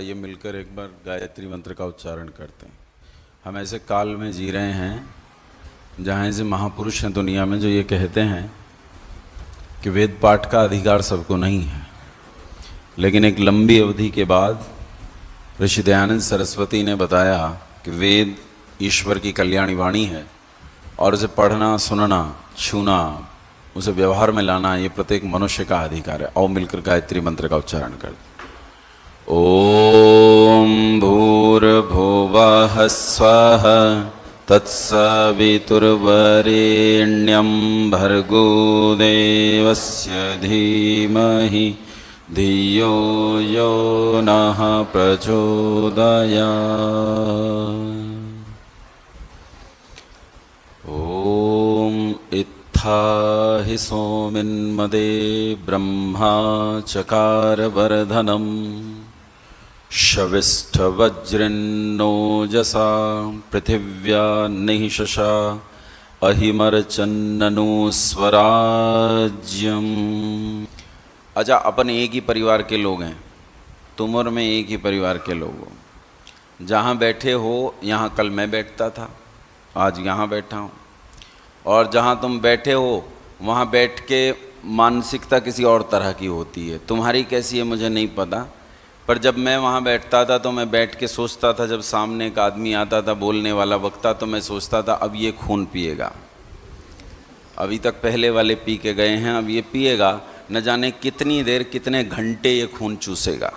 ये मिलकर एक बार गायत्री मंत्र का उच्चारण करते हैं। हम ऐसे काल में जी रहे हैं जहाँ ऐसे महापुरुष हैं दुनिया में जो ये कहते हैं कि वेद पाठ का अधिकार सबको नहीं है, लेकिन एक लंबी अवधि के बाद ऋषि दयानंद सरस्वती ने बताया कि वेद ईश्वर की कल्याणी वाणी है और उसे पढ़ना, सुनना, छूना, उसे व्यवहार में लाना ये प्रत्येक मनुष्य का अधिकार है। आओ मिलकर गायत्री मंत्र का उच्चारण करते। ओम भूर्भुवः स्वः तत्सवितुर्वरेण्यं भर्गो देवस्य धीमहि धियो यो नः प्रचोदयात्। ओम इत्था हि सोमिन्मदे ब्रह्मा चकार वर्धनम् शविष्ठवज्रिन्नोजसा पृथिव्या निशशा अहिमर्चन्ननु स्वराज्यम। अच्छा, अपन एक ही परिवार के लोग हैं, तुम और मैं एक ही परिवार के लोग हो। जहाँ बैठे हो यहाँ कल मैं बैठता था, आज यहाँ बैठा हूँ, और जहाँ तुम बैठे हो वहाँ बैठ के मानसिकता किसी और तरह की होती है। तुम्हारी कैसी है मुझे नहीं पता, पर जब मैं वहाँ बैठता था तो मैं बैठ के सोचता था, जब सामने एक आदमी आता था बोलने वाला वक्ता, तो मैं सोचता था अब ये खून पिएगा। अभी तक पहले वाले पी के गए हैं, अब ये पिएगा, न जाने कितनी देर कितने घंटे ये खून चूसेगा।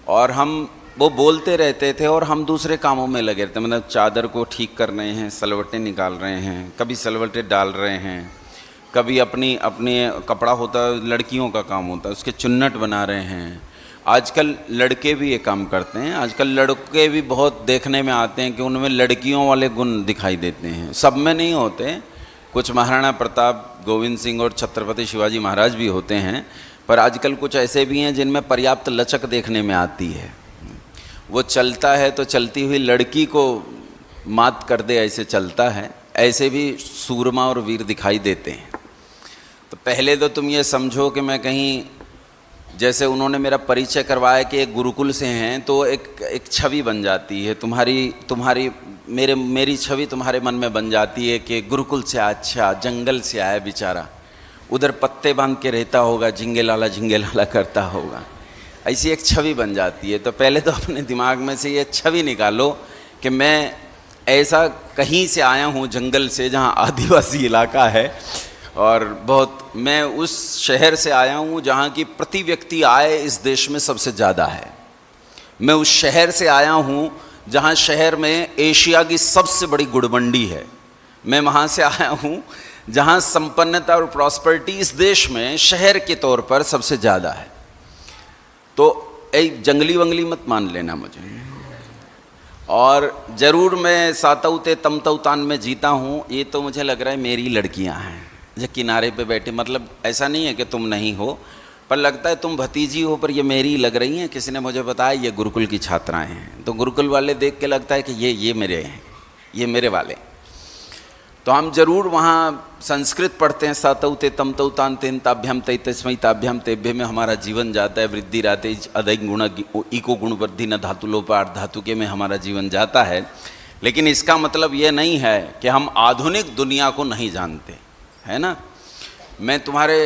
और हम वो बोलते रहते थे और हम दूसरे कामों में लगे रहते, मतलब चादर को ठीक कर रहे हैं, सलवटें निकाल रहे हैं, कभी सलवटें डाल रहे हैं, कभी अपनी कपड़ा होता लड़कियों का काम होता है उसके चुन्नट बना रहे हैं। आजकल लड़के भी ये काम करते हैं, आजकल लड़के भी बहुत देखने में आते हैं कि उनमें लड़कियों वाले गुण दिखाई देते हैं। सब में नहीं होते, कुछ महाराणा प्रताप, गोविंद सिंह और छत्रपति शिवाजी महाराज भी होते हैं, पर आजकल कुछ ऐसे भी हैं जिनमें पर्याप्त लचक देखने में आती है। वो चलता है तो चलती हुई लड़की को मात कर दे ऐसे चलता है, ऐसे भी सूरमा और वीर दिखाई देते हैं। तो पहले तो तुम ये समझो कि मैं कहीं, जैसे उन्होंने मेरा परिचय करवाया कि एक गुरुकुल से हैं, तो एक छवि बन जाती है तुम्हारी मेरी छवि तुम्हारे मन में बन जाती है कि गुरुकुल से अच्छा, जंगल से आया बेचारा, उधर पत्ते बांध के रहता होगा, झिंगे लाला करता होगा, ऐसी एक छवि बन जाती है। तो पहले तो अपने दिमाग में से ये छवि निकालो कि मैं ऐसा कहीं से आया हूँ, जंगल से, जहाँ आदिवासी इलाका है, और बहुत मैं उस शहर से आया हूँ जहाँ की प्रति व्यक्ति आय इस देश में सबसे ज़्यादा है। मैं उस शहर से आया हूँ जहाँ शहर में एशिया की सबसे बड़ी गुड़ मंडी है। मैं वहाँ से आया हूँ जहाँ संपन्नता और प्रॉस्पेरिटी इस देश में शहर के तौर पर सबसे ज़्यादा है। तो एक जंगली वंगली मत मान लेना मुझे, और ज़रूर मैं सातौते तमतौतान में जीता हूँ, ये तो मुझे लग रहा है मेरी लड़कियाँ हैं जो किनारे पे बैठे, मतलब ऐसा नहीं है कि तुम नहीं हो, पर लगता है तुम भतीजी हो, पर ये मेरी लग रही हैं। किसी ने मुझे बताया ये गुरुकुल की छात्राएं हैं, तो गुरुकुल वाले देख के लगता है कि ये मेरे हैं, ये मेरे वाले। तो हम जरूर वहाँ संस्कृत पढ़ते हैं, सातौते तमतौतान तेन ताभ्याम तैतस्मै ताभ्याम तेभ्य में हमारा जीवन जाता है। वृद्धि राते अदैक गुण इको गुण वृद्धि न धातु लोपार्थ धातुके में हमारा जीवन जाता है। लेकिन इसका मतलब ये नहीं है कि हम आधुनिक दुनिया को नहीं जानते, है ना। मैं तुम्हारे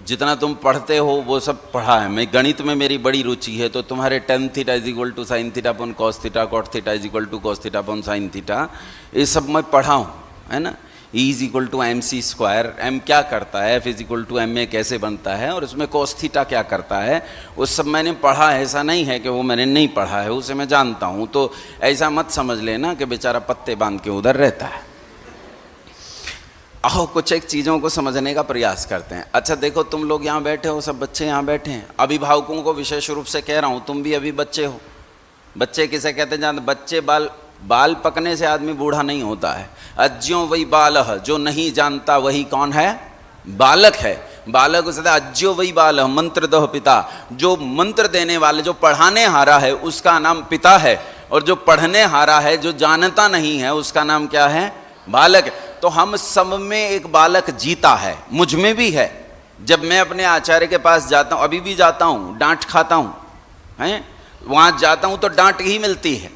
जितना तुम पढ़ते हो वो सब पढ़ा है। मैं गणित में मेरी बड़ी रुचि है, तो तुम्हारे tan theta is equal to sine theta upon cos theta, cot theta is equal to cos theta upon sine theta, ये सब मैं पढ़ा हूँ, है ना। E is equal to M C square, M क्या करता है, F is equal to M A कैसे बनता है, और उसमें कॉस थीटा क्या करता है, वो सब मैंने पढ़ा है। ऐसा नहीं है कि वो मैंने नहीं पढ़ा है, उसे मैं जानता हूँ। तो ऐसा मत समझ लेना कि बेचारा पत्ते बांध के उधर रहता है। आओ कुछ एक चीज़ों को समझने का प्रयास करते हैं। अच्छा देखो, तुम लोग यहाँ बैठे हो, सब बच्चे यहाँ बैठे हैं, अभिभावकों को विशेष रूप से कह रहा हूँ, तुम भी अभी बच्चे हो। बच्चे किसे कहते हैं जानते? बच्चे बाल पकने से आदमी बूढ़ा नहीं होता है। अज्यो वही बालह, जो नहीं जानता वही कौन है? बालक है। बालक उसे अज्यो वही बालह मंत्र दह पिता, जो मंत्र देने वाले, जो पढ़ाने हारा है उसका नाम पिता है, और जो पढ़ने हारा है, जो जानता नहीं है, उसका नाम क्या है? बालक। तो हम सब में एक बालक जीता है, मुझ में भी है। जब मैं अपने आचार्य के पास जाता हूँ, अभी भी जाता हूँ, डांट खाता हूँ, हैं, वहां जाता हूं तो डांट ही मिलती है।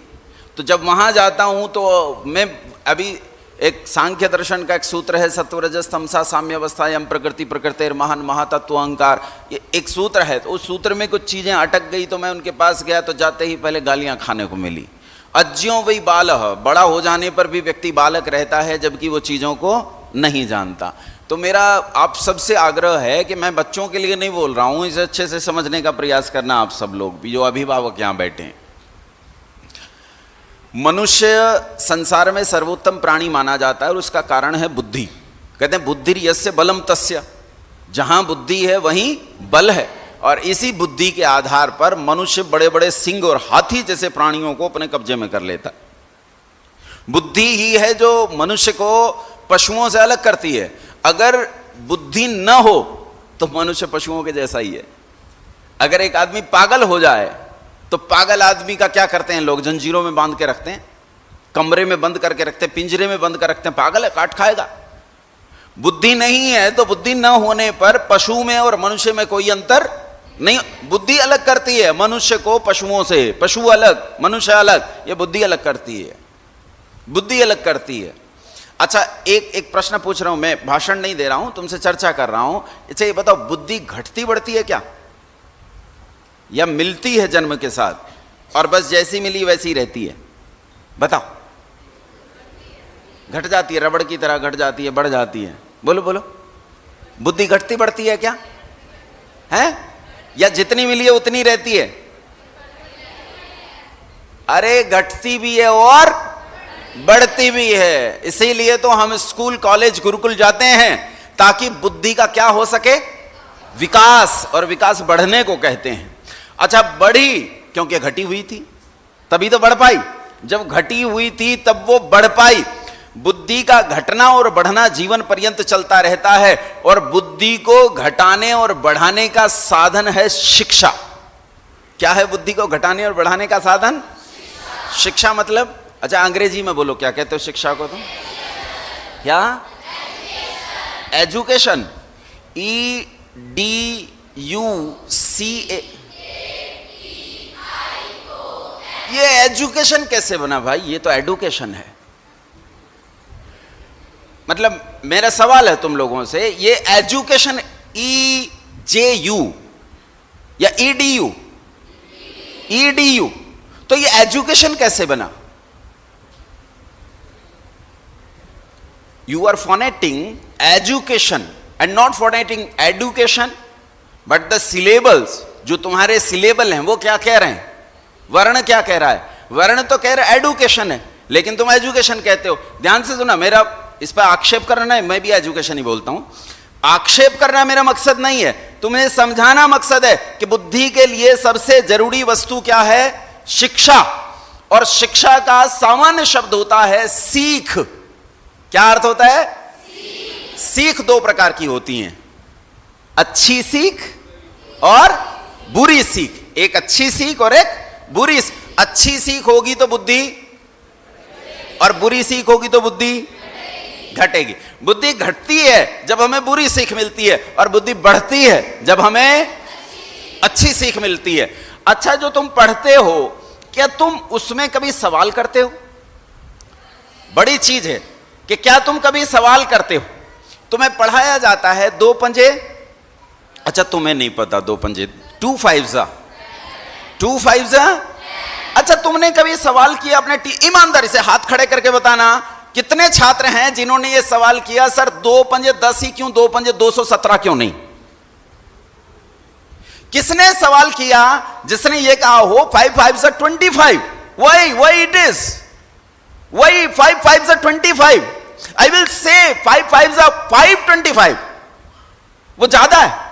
तो जब वहां जाता हूं तो मैं अभी एक सांख्य दर्शन का एक सूत्र है, सत्वरजस तमसा साम्यावस्था यम प्रकृति प्रकृतिर महान महातत्व अहंकार, ये एक सूत्र है। तो उस सूत्र में कुछ चीजें अटक गई तो मैं उनके पास गया तो जाते ही पहले गालियां खाने को मिली। अज्यों वही बालह, बड़ा हो जाने पर भी व्यक्ति बालक रहता है जबकि वो चीजों को नहीं जानता। तो मेरा आप सबसे आग्रह है कि मैं बच्चों के लिए नहीं बोल रहा हूं, इसे अच्छे से समझने का प्रयास करना आप सब लोग भी जो अभिभावक यहां बैठे हैं। मनुष्य संसार में सर्वोत्तम प्राणी माना जाता है और उसका कारण है बुद्धि। कहते हैं बुद्धि यस्य बलम तस्य, जहां बुद्धि है वहीं बल है। और इसी बुद्धि के आधार पर मनुष्य बड़े बड़े सिंह और हाथी जैसे प्राणियों को अपने कब्जे में कर लेता है। बुद्धि ही है जो मनुष्य को पशुओं से अलग करती है। अगर बुद्धि न हो तो मनुष्य पशुओं के जैसा ही है। अगर एक आदमी पागल हो जाए तो पागल आदमी का क्या करते हैं लोग? जंजीरों में बांध के रखते हैं, कमरे में बंद करके रखते हैं, पिंजरे में बंद कर रखते हैं। पागल है, काट खाएगा। बुद्धि नहीं है तो बुद्धि न होने पर पशु में और मनुष्य में कोई अंतर नहीं। बुद्धि अलग करती है मनुष्य को पशुओं से, पशु अलग मनुष्य अलग, ये बुद्धि अलग करती है, बुद्धि अलग करती है। अच्छा, एक प्रश्न पूछ रहा हूं, मैं भाषण नहीं दे रहा हूं, तुमसे चर्चा कर रहा हूं। अच्छा ये बताओ, बुद्धि घटती बढ़ती है क्या या मिलती है जन्म के साथ और बस जैसी मिली वैसी रहती है? बताओ। घट जाती है, रबड़ की तरह घट जाती है, बढ़ जाती है? बोलो बोलो। बुद्धि घटती बढ़ती है क्या है या जितनी मिली है उतनी रहती है? अरे घटती भी है और बढ़ती भी है। इसीलिए तो हम स्कूल कॉलेज गुरुकुल जाते हैं ताकि बुद्धि का क्या हो सके? विकास। और विकास बढ़ने को कहते हैं। अच्छा, बढ़ी क्योंकि घटी हुई थी तभी तो बढ़ पाई। जब घटी हुई थी तब वो बढ़ पाई। बुद्धि का घटना और बढ़ना जीवन पर्यंत चलता रहता है और बुद्धि को घटाने और बढ़ाने का साधन है शिक्षा। क्या है बुद्धि को घटाने और बढ़ाने का साधन? शिक्षा मतलब, अच्छा अंग्रेजी में बोलो, क्या कहते हो शिक्षा को तुम? क्या? एजुकेशन। EDUCA। ये एजुकेशन कैसे बना भाई? ये तो एडुकेशन है। मतलब मेरा सवाल है तुम लोगों से, ये एजुकेशन EJU या EDU, तो ये एजुकेशन कैसे बना? You are phonetic education and not phonetic education, but the syllables, जो तुम्हारे सिलेबल हैं वो क्या कह रहे हैं? वर्ण क्या कह रहा है? वर्ण तो कह रहा है एडुकेशन है, लेकिन तुम एजुकेशन कहते हो। ध्यान से सुना, मेरा इस पर आक्षेप करना है, मैं भी एजुकेशन ही बोलता हूं। आक्षेप करना मेरा मकसद नहीं है, तुम्हें समझाना मकसद है कि बुद्धि के लिए सबसे जरूरी वस्तु क्या है? शिक्षा। और शिक्षा का सामान्य शब्द होता है सीख। क्या अर्थ होता है? सीख दो प्रकार की होती हैं, अच्छी सीख और बुरी सीख। एक अच्छी सीख और एक बुरी। अच्छी सीख होगी तो बुद्धि और बुरी सीख होगी तो बुद्धि घटेगी। बुद्धि घटती है जब हमें बुरी सीख मिलती है और बुद्धि बढ़ती है जब हमें अच्छी सीख मिलती है। अच्छा, जो तुम पढ़ते हो क्या तुम उसमें कभी सवाल करते हो? बड़ी चीज है कि क्या तुम कभी सवाल करते हो? तुम्हें पढ़ाया जाता है दो पंजे। अच्छा तुम्हें नहीं पता दो पंजे, 2 5 अच्छा तुमने कभी सवाल किया अपने ईमानदारी से हाथ खड़े करके बताना, कितने छात्र हैं जिन्होंने ये सवाल किया, सर 2 पंजे 10 ही क्यों, 2 पंजे 217 क्यों नहीं? किसने सवाल किया जिसने ये कहा हो 5 5 25? वही इट इज, वही 5 5 25। आई विल से 5 5 525, वो ज्यादा है।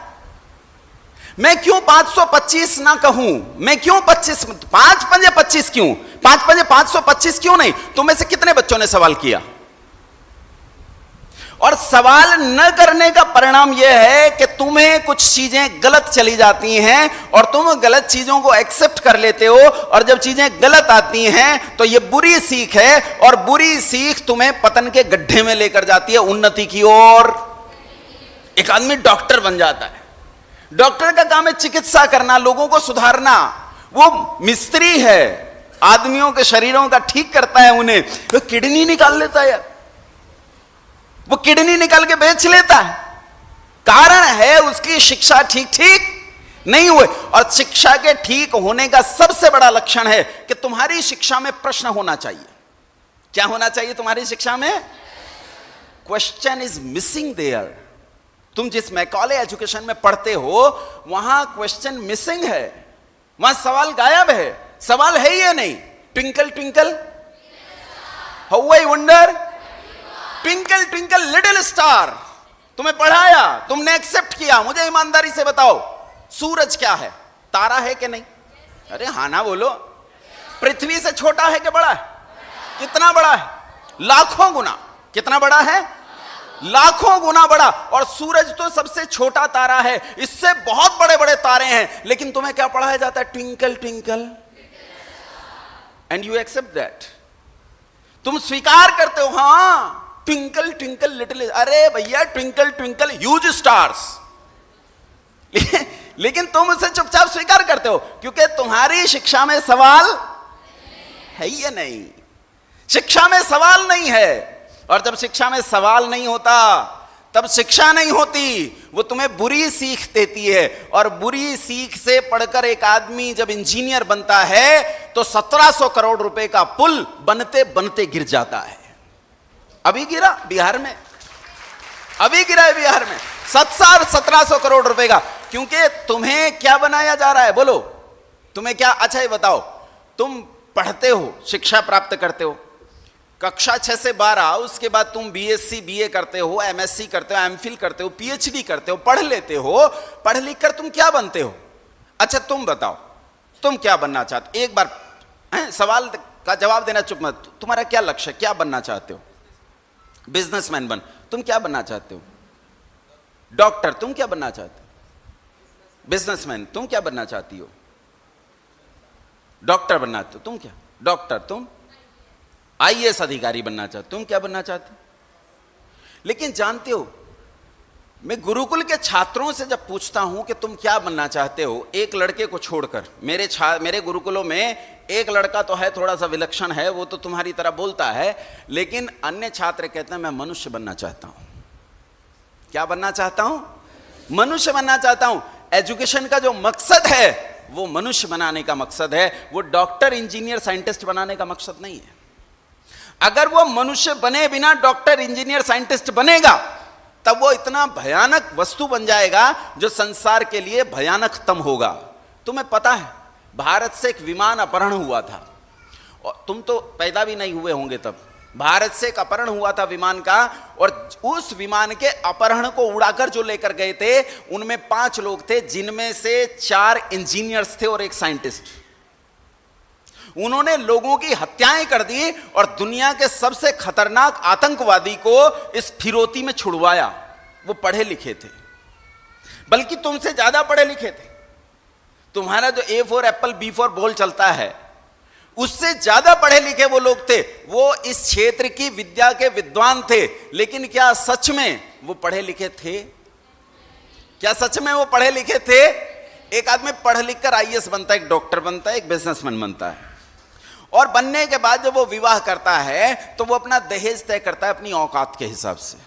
मैं क्यों 525 ना कहूं? मैं क्यों 25, 5 पंजे 25 क्यों? 5 पंजे 525 क्यों नहीं? तुम में से कितने बच्चों ने सवाल किया? और सवाल न करने का परिणाम यह है कि तुम्हें कुछ चीजें गलत चली जाती हैं और तुम गलत चीजों को एक्सेप्ट कर लेते हो, और जब चीजें गलत आती हैं तो यह बुरी सीख है, और बुरी सीख तुम्हें पतन के गड्ढे में लेकर जाती है उन्नति की ओर। एक आदमी डॉक्टर बन जाता है, डॉक्टर का काम है चिकित्सा करना, लोगों को सुधारना। वो मिस्त्री है, आदमियों के शरीरों का ठीक करता है उन्हें। वो किडनी निकाल लेता है यार, वो किडनी निकाल के बेच लेता है। कारण है उसकी शिक्षा ठीक नहीं हुए। और शिक्षा के ठीक होने का सबसे बड़ा लक्षण है कि तुम्हारी शिक्षा में प्रश्न होना चाहिए। क्या होना चाहिए तुम्हारी शिक्षा में? Question is missing there. तुम जिस मैकॉले एजुकेशन में पढ़ते हो वहां क्वेश्चन मिसिंग है, वहां सवाल गायब है। सवाल है ही नहीं। Twinkle twinkle how I wonder, twinkle twinkle little star. तुम्हें पढ़ाया, तुमने एक्सेप्ट किया। मुझे ईमानदारी से बताओ, सूरज क्या है? तारा है कि नहीं? अरे हाँ ना बोलो। पृथ्वी से छोटा है कि बड़ा है? कितना बड़ा है? लाखों गुना। कितना बड़ा है? लाखों गुना बड़ा। और सूरज तो सबसे छोटा तारा है, इससे बहुत बड़े बड़े तारे हैं। लेकिन तुम्हें क्या पढ़ाया जाता है? Twinkle twinkle, and you accept that. तुम स्वीकार करते हो, हां ट्विंकल ट्विंकल लिटिल। अरे भैया ट्विंकल ट्विंकल ह्यूज स्टार्स। लेकिन तुम उसे चुपचाप स्वीकार करते हो क्योंकि तुम्हारी शिक्षा में सवाल है या नहीं? शिक्षा में सवाल नहीं है। और जब शिक्षा में सवाल नहीं होता तब शिक्षा नहीं होती। वो तुम्हें बुरी सीख देती है। और बुरी सीख से पढ़कर एक आदमी जब इंजीनियर बनता है तो 1700 करोड़ रुपए का पुल बनते बनते गिर जाता है। अभी गिरा बिहार में, अभी गिरा है बिहार में 1700 करोड़ रुपए का। क्योंकि तुम्हें क्या बनाया जा रहा है? बोलो तुम्हें क्या? अच्छा ये बताओ, तुम पढ़ते हो, शिक्षा प्राप्त करते हो, कक्षा 6 से 12, उसके बाद तुम बीएससी बीए करते हो, एमएससी करते हो, एमफिल करते हो, पीएचडी करते हो, पढ़ लेते हो। पढ़ लिख कर तुम क्या बनते हो? अच्छा तुम बताओ तुम क्या बनना चाहते? एक बार सवाल का जवाब देना चुप मत। तुम्हारा क्या लक्ष्य, क्या बनना चाहते हो? बिजनेसमैन बन। तुम क्या बनना चाहते हो? डॉक्टर। तुम क्या बनना चाहते हो? बिजनेसमैन। तुम क्या बनना चाहती हो? डॉक्टर बनना चाहते हो? तुम क्या? डॉक्टर। तुम आईएएस अधिकारी बनना चाहते? तुम क्या बनना चाहते हो? लेकिन जानते हो, मैं गुरुकुल के छात्रों से जब पूछता हूं कि तुम क्या बनना चाहते हो, एक लड़के को छोड़कर, मेरे गुरुकुलों में एक लड़का तो है, थोड़ा सा विलक्षण है, वो तो तुम्हारी तरह बोलता है, लेकिन अन्य छात्र कहते हैं मैं मनुष्य बनना चाहता हूं। क्या बनना चाहता हूं? मनुष्य बनना चाहता हूं। एजुकेशन का जो मकसद है वो मनुष्य बनाने का मकसद है, वो डॉक्टर इंजीनियर साइंटिस्ट बनाने का मकसद नहीं है। अगर वो मनुष्य बने बिना डॉक्टर इंजीनियर साइंटिस्ट बनेगा तब वो इतना भयानक वस्तु बन जाएगा जो संसार के लिए भयानकतम होगा। तुम्हें पता है भारत से एक विमान अपहरण हुआ था, और तुम तो पैदा भी नहीं हुए होंगे तब। भारत से एक अपहरण हुआ था विमान का, और उस विमान के अपहरण को उड़ाकर जो लेकर गए थे उनमें 5 लोग थे, जिनमें से 4 इंजीनियर्स थे और एक साइंटिस्ट। उन्होंने लोगों की हत्याएं कर दी और दुनिया के सबसे खतरनाक आतंकवादी को इस फिरौती में छुड़वाया। वो पढ़े लिखे थे, बल्कि तुमसे ज्यादा पढ़े लिखे थे। तुम्हारा जो A for Apple B for ball चलता है, उससे ज्यादा पढ़े लिखे वो लोग थे। वो इस क्षेत्र की विद्या के विद्वान थे। लेकिन क्या सच में वो पढ़े लिखे थे? क्या सच में वो पढ़े लिखे थे? एक आदमी पढ़ लिख कर आईएएस बनता है, एक डॉक्टर बनता है, एक बिजनेसमैन बनता है, और बनने के बाद जब वो विवाह करता है तो वो अपना दहेज तय करता है अपनी औकात के हिसाब से।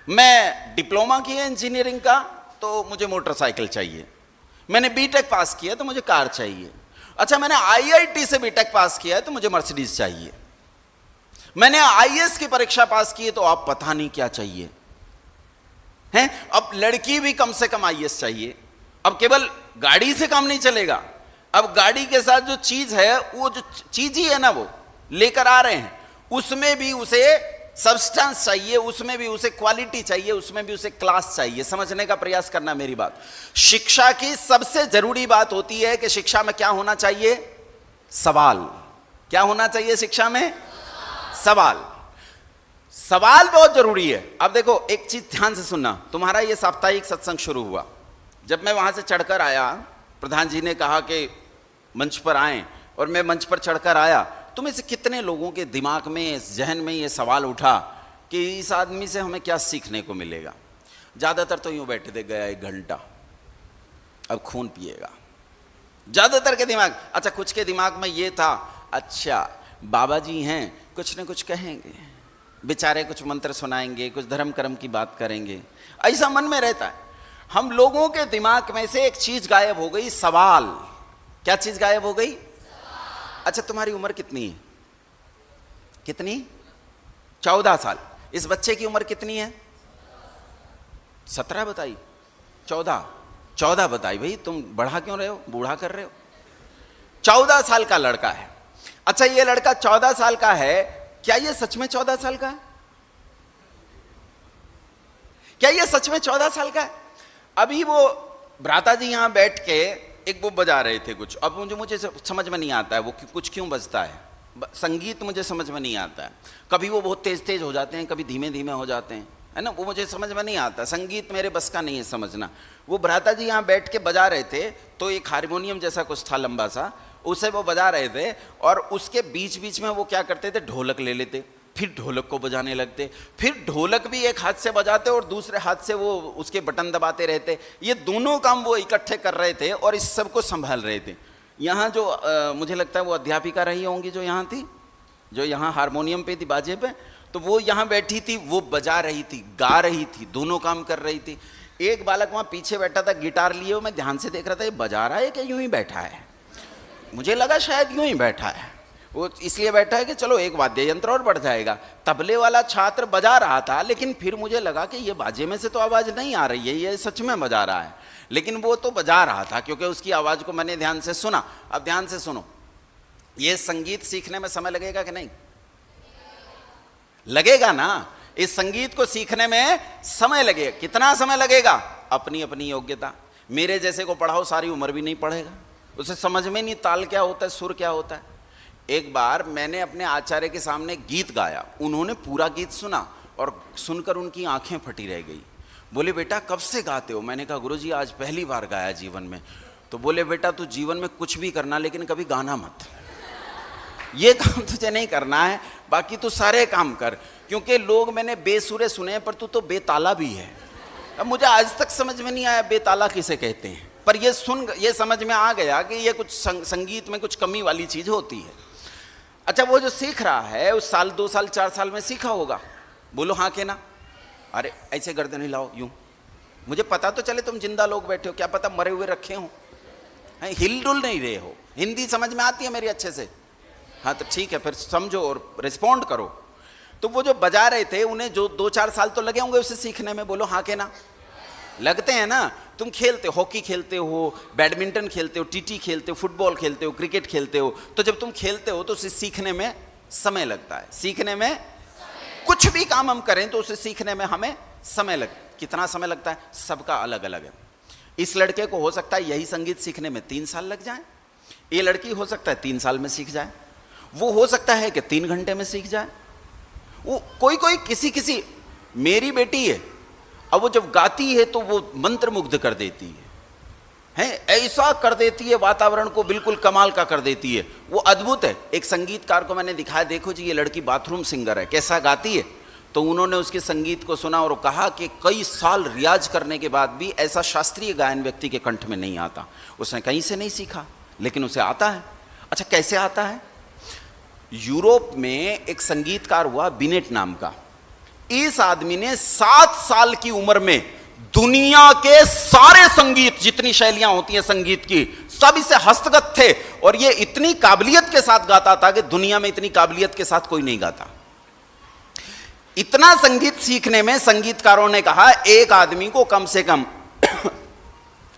मैं डिप्लोमा किया इंजीनियरिंग का तो मुझे मोटरसाइकिल चाहिए, मैंने बीटेक पास किया तो मुझे कार चाहिए, अच्छा मैंने आईआईटी से बीटेक पास किया है तो मुझे मर्सिडीज चाहिए, मैंने आईएएस की परीक्षा पास की है तो आप पता नहीं क्या चाहिए हैं। अब लड़की भी कम से कम आईएएस चाहिए। अब केवल गाड़ी से काम नहीं चलेगा, अब गाड़ी के साथ जो चीज है, वो जो चीज ही है ना वो लेकर आ रहे हैं, उसमें भी उसे सब्सटेंस चाहिए, उसमें भी उसे क्वालिटी चाहिए, उसमें भी उसे क्लास चाहिए। समझने का प्रयास करना मेरी बात। शिक्षा की सबसे जरूरी बात होती है कि शिक्षा में क्या होना चाहिए? सवाल। क्या होना चाहिए शिक्षा में? सवाल। सवाल बहुत जरूरी है। अब देखो एक चीज ध्यान से सुनना, तुम्हारा ये साप्ताहिक सत्संग शुरू हुआ, जब मैं वहां से चढ़कर आया, प्रधान जी ने कहा कि मंच पर आए, और मैं मंच पर चढ़कर आया, तो में से कितने लोगों के दिमाग में, जहन में ये सवाल उठा कि इस आदमी से हमें क्या सीखने को मिलेगा? ज़्यादातर तो यूँ बैठे थे, गया 1 घंटा, अब खून पिएगा। ज्यादातर के दिमाग। अच्छा, कुछ के दिमाग में ये था, अच्छा बाबा जी हैं, कुछ न कुछ कहेंगे, बेचारे कुछ मंत्र सुनाएंगे, कुछ धर्म कर्म की बात करेंगे, ऐसा मन में रहता है। हम लोगों के दिमाग में से एक चीज गायब हो गई, सवाल। क्या चीज गायब हो गई? अच्छा, तुम्हारी उम्र कितनी है? कितनी? 14 साल। इस बच्चे की उम्र कितनी है? 17 बताई? 14 बताई। भाई तुम बढ़ा क्यों रहे हो, बूढ़ा कर रहे हो? 14 साल का लड़का है। अच्छा, ये लड़का 14 साल का है, क्या ये सच में 14 साल का है? क्या ये सच में 14 साल का है? अभी वो भ्राता जी यहां बैठ के एक वो बजा रहे थे कुछ, अब मुझे समझ में नहीं आता है वो कुछ क्यों बजता है, संगीत मुझे समझ में नहीं आता है। कभी वो बहुत तेज तेज हो जाते हैं, कभी धीमे धीमे हो जाते हैं, है ना, वो मुझे समझ में नहीं आता। संगीत मेरे बस का नहीं है समझना। वो भ्राता जी यहाँ बैठ के बजा रहे थे, तो एक हारमोनियम जैसा कुछ था लंबा सा, उसे वो बजा रहे थे, और उसके बीच बीच में वो क्या करते थे, ढोलक ले लेते, फिर ढोलक को बजाने लगते, फिर ढोलक भी एक हाथ से बजाते और दूसरे हाथ से वो उसके बटन दबाते रहते। ये दोनों काम वो इकट्ठे कर रहे थे और इस सब को संभाल रहे थे। यहाँ जो मुझे लगता है वो अध्यापिका रही होंगी जो यहाँ थी, जो यहाँ हारमोनियम पे थी, बाजे पे, तो वो यहाँ बैठी थी, वो बजा रही थी, गा रही थी, दोनों काम कर रही थी। एक बालक वहाँ पीछे बैठा था गिटार लिए, मैं ध्यान से देख रहा था, ये बजा रहा है कि यूं ही बैठा है। मुझे लगा शायद यूं ही बैठा है, वो इसलिए बैठा है कि चलो एक वाद्य यंत्र और बढ़ जाएगा। तबले वाला छात्र बजा रहा था, लेकिन फिर मुझे लगा कि ये बाजे में से तो आवाज़ नहीं आ रही है, ये सच में बजा रहा है। लेकिन वो तो बजा रहा था, क्योंकि उसकी आवाज़ को मैंने ध्यान से सुना। अब ध्यान से सुनो, ये संगीत सीखने में समय लगेगा कि नहीं? लगेगा ना। इस संगीत को सीखने में समय लगेगा। कितना समय लगेगा? अपनी अपनी योग्यता। मेरे जैसे को पढ़ाओ सारी उम्र भी नहीं पढ़ेगा, उसे समझ में नहीं ताल क्या होता है, सुर क्या होता है। एक बार मैंने अपने आचार्य के सामने गीत गाया, उन्होंने पूरा गीत सुना और सुनकर उनकी आंखें फटी रह गई। बोले बेटा कब से गाते हो? मैंने कहा गुरुजी आज पहली बार गाया जीवन में। तो बोले बेटा तू जीवन में कुछ भी करना, लेकिन कभी गाना मत, ये काम तुझे नहीं करना है, बाकी तू सारे काम कर। क्योंकि लोग मैंने बेसुरे सुने, पर तू तो बेताला भी है। अब मुझे आज तक समझ में नहीं आया बेताला किसे कहते हैं, पर ये समझ में आ गया कि ये कुछ संगीत में कुछ कमी वाली चीज होती है। अच्छा, वो जो सीख रहा है उस साल 2 साल 4 साल में सीखा होगा, बोलो हाँ के ना? अरे ऐसे गर्दन हिलाओ यूं, मुझे पता तो चले तुम जिंदा लोग बैठे हो, क्या पता मरे हुए रखे हो, हिल डुल नहीं रहे हो। हिंदी समझ में आती है मेरी अच्छे से? हाँ तो ठीक है, फिर समझो और रिस्पॉन्ड करो। तो वो जो बजा रहे थे, उन्हें जो 2-4 साल तो लगे होंगे उसे सीखने में, बोलो हाँ के ना? लगते हैं ना। तुम खेलते हो, हॉकी खेलते हो, बैडमिंटन खेलते हो, टीटी खेलते हो, फुटबॉल खेलते हो, क्रिकेट खेलते हो, तो जब तुम खेलते हो तो उसे सीखने में समय लगता है। सीखने में कुछ भी काम हम करें तो उसे सीखने में हमें समय कितना समय लगता है? सबका अलग अलग है। इस लड़के को हो सकता है यही संगीत सीखने में 3 साल लग जाए, ये लड़की हो सकता है 3 साल में सीख जाए, वो हो सकता है कि 3 घंटे में सीख जाए, वो कोई किसी मेरी बेटी है, अब वो जब गाती है तो वो मंत्रमुग्ध कर देती है, ऐसा कर देती है, वातावरण को बिल्कुल कमाल का कर देती है, वो अद्भुत है। एक संगीतकार को मैंने दिखाया, देखो जी ये लड़की बाथरूम सिंगर है, कैसा गाती है। तो उन्होंने उसके संगीत को सुना और कहा कि कई साल रियाज करने के बाद भी ऐसा शास्त्रीय गायन व्यक्ति के कंठ में नहीं आता। उसने कहीं से नहीं सीखा, लेकिन उसे आता है। अच्छा, कैसे आता है? यूरोप में एक संगीतकार हुआ बिनेट नाम का, इस आदमी ने 7 साल की उम्र में दुनिया के सारे संगीत, जितनी शैलियां होती हैं संगीत की, सब इसे हस्तगत थे, और ये इतनी काबिलियत के साथ गाता था कि दुनिया में इतनी काबिलियत के साथ कोई नहीं गाता। इतना संगीत सीखने में संगीतकारों ने कहा एक आदमी को कम से कम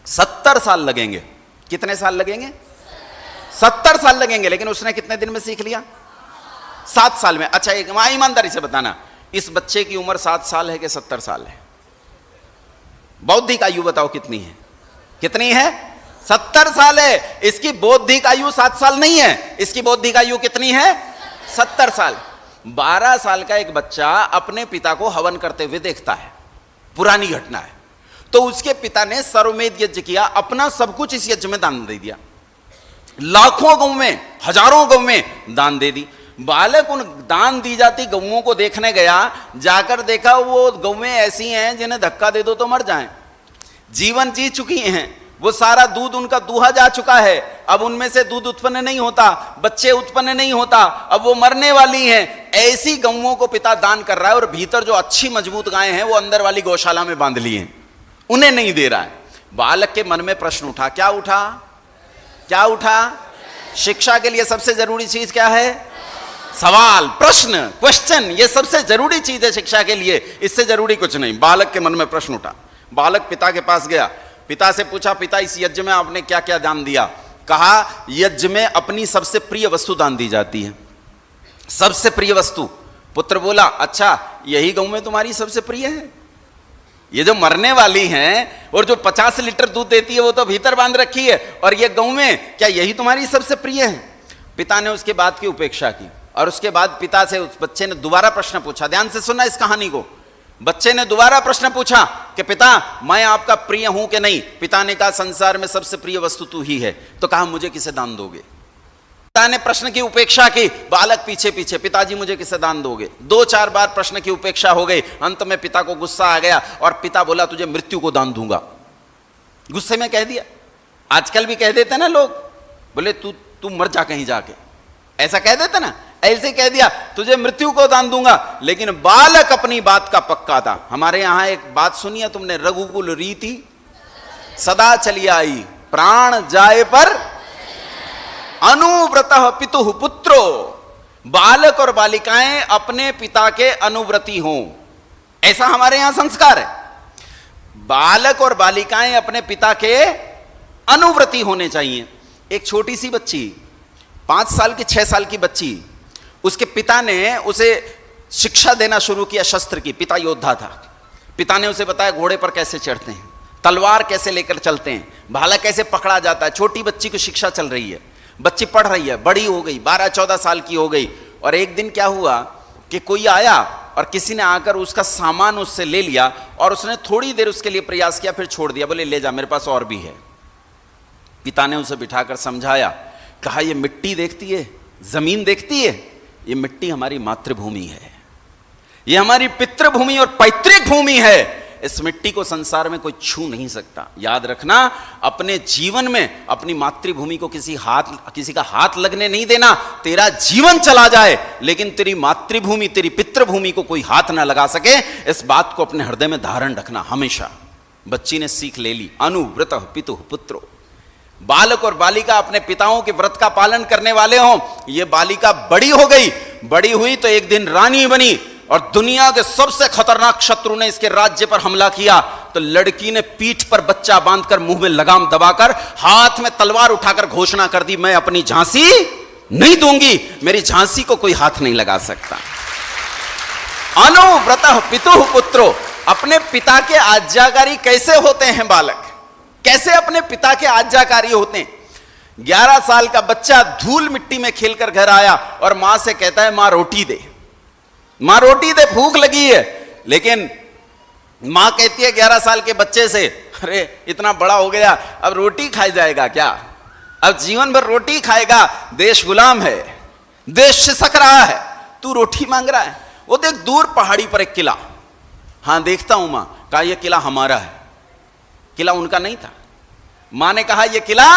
70 साल लगेंगे। कितने साल लगेंगे? 70 साल लगेंगे। लेकिन उसने कितने दिन में सीख लिया? 7 साल में। अच्छा, एक ईमानदारी से बताना, इस बच्चे की उम्र 7 साल है कि 70 साल है? बौद्धिक आयु बताओ कितनी है? कितनी है? 70 साल है। इसकी बौद्धिक आयु 7 साल नहीं है, इसकी बौद्धिक आयु कितनी है? 70 साल। 12 साल का एक बच्चा अपने पिता को हवन करते हुए देखता है, पुरानी घटना है। तो उसके पिता ने सर्वमेध यज्ञ किया, अपना सब कुछ इस यज्ञ में दान दे दिया, लाखों गौ में, हजारों गौ में दान दे दी। बालक उन दान दी जाती गौओं को देखने गया, जाकर देखा वो गौएं ऐसी हैं जिन्हें धक्का दे दो तो मर जाएं, जीवन जी चुकी हैं, वो सारा दूध उनका दूहा जा चुका है, अब उनमें से दूध उत्पन्न नहीं होता, बच्चे उत्पन्न नहीं होता, अब वो मरने वाली हैं। ऐसी गौओं को पिता दान कर रहा है, और भीतर जो अच्छी मजबूत गायें हैं वो अंदर वाली गौशाला में बांध ली हैं, उन्हें नहीं दे रहा है। बालक के मन में प्रश्न उठा, क्या उठा? क्या उठा? शिक्षा के लिए सबसे जरूरी चीज क्या है? सवाल, प्रश्न, क्वेश्चन, ये सबसे जरूरी चीज है शिक्षा के लिए, इससे जरूरी कुछ नहीं। बालक के मन में प्रश्न उठा, बालक पिता के पास गया, पिता से पूछा, पिता इस यज्ञ में आपने क्या क्या दान दिया? कहा, यज्ञ में अपनी सबसे प्रिय वस्तु दान दी जाती है, सबसे प्रिय वस्तु। पुत्र बोला, अच्छा यही गौ में तुम्हारी सबसे प्रिय है? ये जो मरने वाली हैं और जो 50 लीटर दूध देती है वो तो भीतर बांध रखी है, और ये गौ में क्या यही तुम्हारी सबसे प्रिय है? पिता ने उसके बात की उपेक्षा की, और उसके बाद पिता से उस बच्चे ने दोबारा प्रश्न पूछा। ध्यान से सुनना इस कहानी को। बच्चे ने दोबारा प्रश्न पूछा कि पिता मैं आपका प्रिय हूं कि नहीं? पिता ने कहा, संसार में सबसे प्रिय वस्तु तू ही है। तो कहा, मुझे किसे दान दोगे? पिता ने प्रश्न की उपेक्षा की, बालक पीछे पीछे, पिताजी मुझे किसे दान दोगे? 2-4 बार प्रश्न की उपेक्षा हो गई, अंत में पिता को गुस्सा आ गया और पिता बोला, तुझे मृत्यु को दान दूंगा। गुस्से में कह दिया। आजकल भी कह देते ना लोग, बोले तू मर जा कहीं जाके, ऐसा कह देते ना, ऐसे कह दिया, तुझे मृत्यु को दान दूंगा। लेकिन बालक अपनी बात का पक्का था। हमारे यहां एक बात सुनी है तुमने, रघुकुल रीति सदा चली आई, प्राण जाए पर अनुव्रतः पितुः पुत्रो। बालक और बालिकाएं अपने पिता के अनुव्रती हों, ऐसा हमारे यहां संस्कार है। बालक और बालिकाएं अपने पिता के अनुव्रती होने चाहिए। एक छोटी सी बच्ची, 5 साल की 6 साल की बच्ची, उसके पिता ने उसे शिक्षा देना शुरू किया शस्त्र की। पिता योद्धा था, पिता ने उसे बताया घोड़े पर कैसे चढ़ते हैं, तलवार कैसे लेकर चलते हैं, भाला कैसे पकड़ा जाता है। छोटी बच्ची को शिक्षा चल रही है, बच्ची पढ़ रही है, बड़ी हो गई, 12-14 साल की हो गई। और एक दिन क्या हुआ कि कोई आया और किसी ने आकर उसका सामान उससे ले लिया, और उसने थोड़ी देर उसके लिए प्रयास किया, फिर छोड़ दिया, बोले ले जा, मेरे पास और भी है। पिता ने उसे बिठाकर समझाया, कहा ये मिट्टी देखती है, जमीन देखती है, ये मिट्टी हमारी मातृभूमि है, ये हमारी पितृभूमि और पैतृक भूमि है। इस मिट्टी को संसार में कोई छू नहीं सकता। याद रखना, अपने जीवन में अपनी मातृभूमि को किसी का हाथ लगने नहीं देना। तेरा जीवन चला जाए लेकिन तेरी मातृभूमि, तेरी पितृभूमि को कोई हाथ ना लगा सके, इस बात को अपने हृदय में धारण रखना हमेशा। बच्ची ने सीख ले ली, अनुव्रतः पितुः पुत्रो। बालक और बालिका अपने पिताओं के व्रत का पालन करने वाले हों। ये बालिका बड़ी हो गई, बड़ी हुई तो एक दिन रानी बनी, और दुनिया के सबसे खतरनाक शत्रु ने इसके राज्य पर हमला किया। तो लड़की ने पीठ पर बच्चा बांधकर, मुंह में लगाम दबाकर, हाथ में तलवार उठाकर घोषणा कर दी, मैं अपनी झांसी नहीं दूंगी, मेरी झांसी को कोई हाथ नहीं लगा सकता। अनुव्रतः पितुः पुत्रो। अपने पिता के आज्ञाकारी कैसे होते हैं बालक? कैसे अपने पिता के आज्ञाकारी होते हैं? 11 साल का बच्चा धूल मिट्टी में खेलकर घर आया और मां से कहता है, मां रोटी दे, मां रोटी दे, भूख लगी है। लेकिन मां कहती है 11 साल के बच्चे से, अरे इतना बड़ा हो गया, अब रोटी खाई जाएगा क्या? अब जीवन भर रोटी खाएगा? देश गुलाम है, देश सिसक रहा है, तू रोटी मांग रहा है। वो देख दूर पहाड़ी पर एक किला, हां देखता हूं मां। कहा यह किला हमारा है। किला उनका नहीं था। मां ने कहा यह किला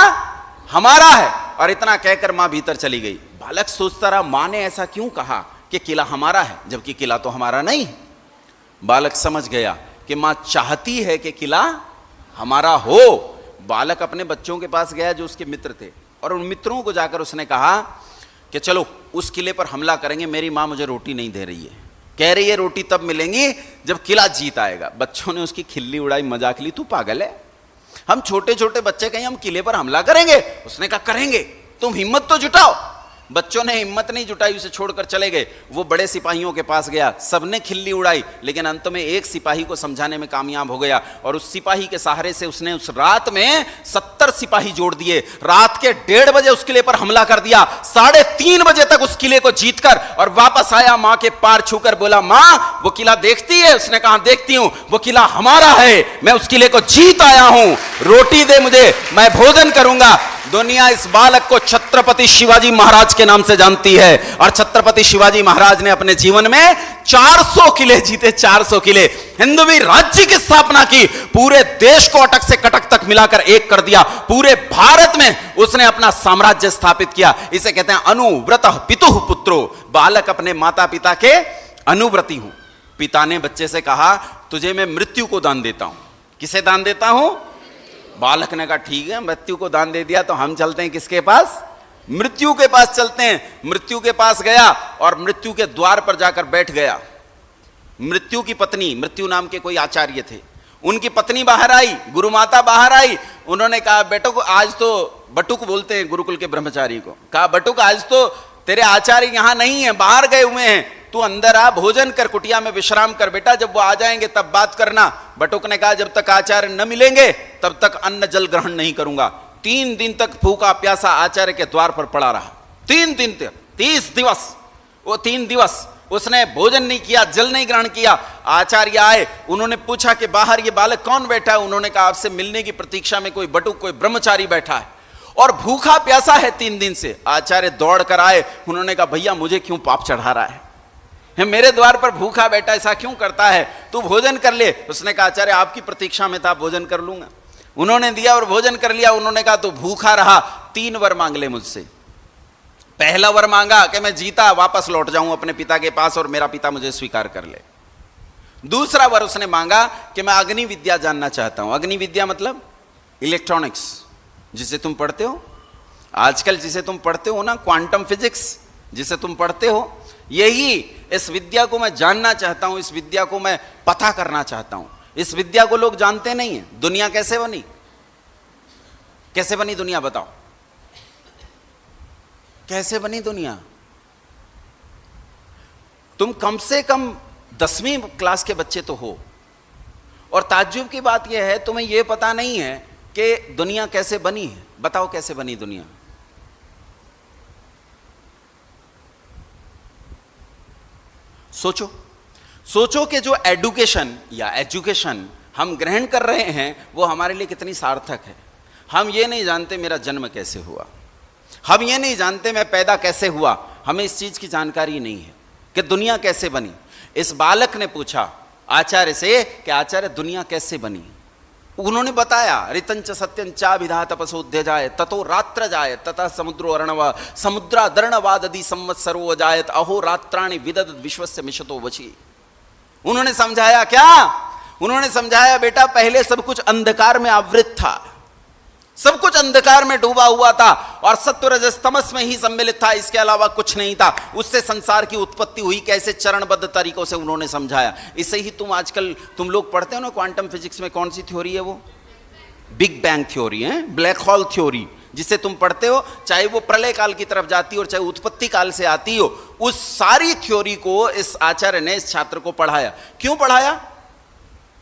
हमारा है, और इतना कहकर मां भीतर चली गई। बालक सोचता रहा, मां ने ऐसा क्यों कहा कि किला हमारा है, जबकि किला तो हमारा नहीं। बालक समझ गया कि मां चाहती है कि किला हमारा हो। बालक अपने बच्चों के पास गया जो उसके मित्र थे, और उन मित्रों को जाकर उसने कहा कि चलो उस किले पर हमला करेंगे, मेरी मां मुझे रोटी नहीं दे रही है, कह रही है रोटी तब मिलेंगी जब किला जीत आएगा। बच्चों ने उसकी खिल्ली उड़ाई, मजाक ली, तू पागल है, हम छोटे छोटे बच्चे कहीं हम किले पर हमला करेंगे? उसने कहा करेंगे, तुम हिम्मत तो जुटाओ। बच्चों ने हिम्मत नहीं जुटाई, उसे छोड़कर चले गए। वो बड़े सिपाहियों के पास गया, सबने खिल्ली उड़ाई, लेकिन अंत में एक सिपाही को समझाने में कामयाब हो गया, और उस सिपाही के सहारे से उसने उस रात में 70 सिपाही जोड़ दिए। रात के 1:30 बजे उस किले पर हमला कर दिया। 3:30 बजे तक उस किले को जीतकर और वापस आया, मां के पार छूकर बोला, मां वो किला देखती है? उसने कहा देखती हूं, वो किला हमारा है, मैं उस किले को जीत आया हूं, रोटी दे मुझे, मैं भोजन करूंगा। दुनिया इस बालक को छत्रपति शिवाजी महाराज के नाम से जानती है, और छत्रपति शिवाजी महाराज ने अपने जीवन में 400 किले जीते, 400 किले, हिंदवी राज्य की स्थापना की, पूरे देश को अटक से कटक तक मिलाकर एक कर दिया, पूरे भारत में उसने अपना साम्राज्य स्थापित किया। इसे कहते हैं अनुव्रतः पितुः पुत्रो, बालक अपने माता पिता के अनुव्रती हूं। पिता ने बच्चे से कहा तुझे मैं मृत्यु को दान देता हूं। किसे दान देता हूं? बालक ने कहा ठीक है, मृत्यु को दान दे दिया तो हम चलते हैं किसके पास? मृत्यु के पास चलते हैं। मृत्यु के पास गया और मृत्यु के द्वार पर जाकर बैठ गया। मृत्यु की पत्नी, मृत्यु नाम के कोई आचार्य थे, उनकी पत्नी बाहर आई, गुरु माता बाहर आई। उन्होंने कहा बेटो को आज तो, बटुक बोलते हैं गुरुकुल के ब्रह्मचारी को, कहा बटुक आज तो तेरे आचार्य यहां नहीं है, बाहर गए हुए हैं, तू अंदर आ, भोजन कर, कुटिया में विश्राम कर बेटा, जब वो आ जाएंगे तब बात करना। बटुक ने कहा जब तक आचार्य न मिलेंगे तब तक अन्न जल ग्रहण नहीं करूंगा। 3 दिन तक भूखा प्यासा आचार्य के द्वार पर पड़ा रहा। 3 दिन तक, 30 दिवस, वो 3 दिवस उसने भोजन नहीं किया, जल नहीं ग्रहण किया। आचार्य आए, उन्होंने पूछा कि बाहर ये बालक कौन बैठा है? उन्होंने कहा आपसे मिलने की प्रतीक्षा में कोई बटुक, कोई ब्रह्मचारी बैठा है और भूखा प्यासा है 3 दिन से। आचार्य दौड़ कर आए, उन्होंने कहा भैया मुझे क्यों पाप चढ़ा रहा है? मेरे द्वार पर भूखा बैठा, ऐसा क्यों करता है? तू भोजन कर ले। उसने कहा आचार्य आपकी प्रतीक्षा में था, भोजन कर लूंगा। उन्होंने दिया और भोजन कर लिया। उन्होंने कहा तू भूखा रहा, 3 वर मांग ले मुझसे। पहला वर मांगा कि मैं जीता वापस लौट जाऊं अपने पिता के पास और मेरा पिता मुझे स्वीकार कर ले। दूसरा वर उसने मांगा कि मैं अग्नि विद्या जानना चाहता हूं। अग्नि विद्या मतलब इलेक्ट्रॉनिक्स, जिसे तुम पढ़ते हो आजकल, जिसे तुम पढ़ते हो ना, क्वांटम फिजिक्स जिसे तुम पढ़ते हो, यही इस विद्या को मैं जानना चाहता हूं, इस विद्या को मैं पता करना चाहता हूं। इस विद्या को लोग जानते नहीं है। दुनिया कैसे बनी? कैसे बनी दुनिया बताओ? कैसे बनी दुनिया? तुम कम से कम 10वीं क्लास के बच्चे तो हो, और ताज्जुब की बात यह है तुम्हें यह पता नहीं है कि दुनिया कैसे बनी है। बताओ कैसे बनी दुनिया? सोचो, सोचो कि जो एडुकेशन या एजुकेशन हम ग्रहण कर रहे हैं वो हमारे लिए कितनी सार्थक है। हम ये नहीं जानते मेरा जन्म कैसे हुआ, हम ये नहीं जानते मैं पैदा कैसे हुआ, हमें इस चीज की जानकारी नहीं है कि दुनिया कैसे बनी। इस बालक ने पूछा आचार्य से कि आचार्य दुनिया कैसे बनी? उन्होंने बताया ऋतंच सत्यं चा विधा तपसोध्य जाए ततो रात्र जाए तथा समुद्रो अर्णव समुद्रादर्णवादि संवत्सरो अजायत अहो रात्राणि विदद विश्वस्य मिशतो वची। उन्होंने समझाया क्या? उन्होंने समझाया बेटा पहले सब कुछ अंधकार में आवृत था, सब कुछ अंधकार में डूबा हुआ था और सत्व रजस तमस में ही सम्मिलित था, इसके अलावा कुछ नहीं था। उससे संसार की उत्पत्ति हुई कैसे, चरणबद्ध तरीकों से उन्होंने समझाया। इसे ही तुम आजकल तुम लोग पढ़ते हो ना क्वांटम फिजिक्स में, कौन सी थ्योरी है वो? बिग बैंग थ्योरी है, ब्लैक होल थ्योरी, जिसे तुम पढ़ते हो, चाहे वो प्रलय काल की तरफ जाती हो और चाहे उत्पत्ति काल से आती हो। उस सारी थ्योरी को इस आचार्य ने इस छात्र को पढ़ाया। क्यों पढ़ाया?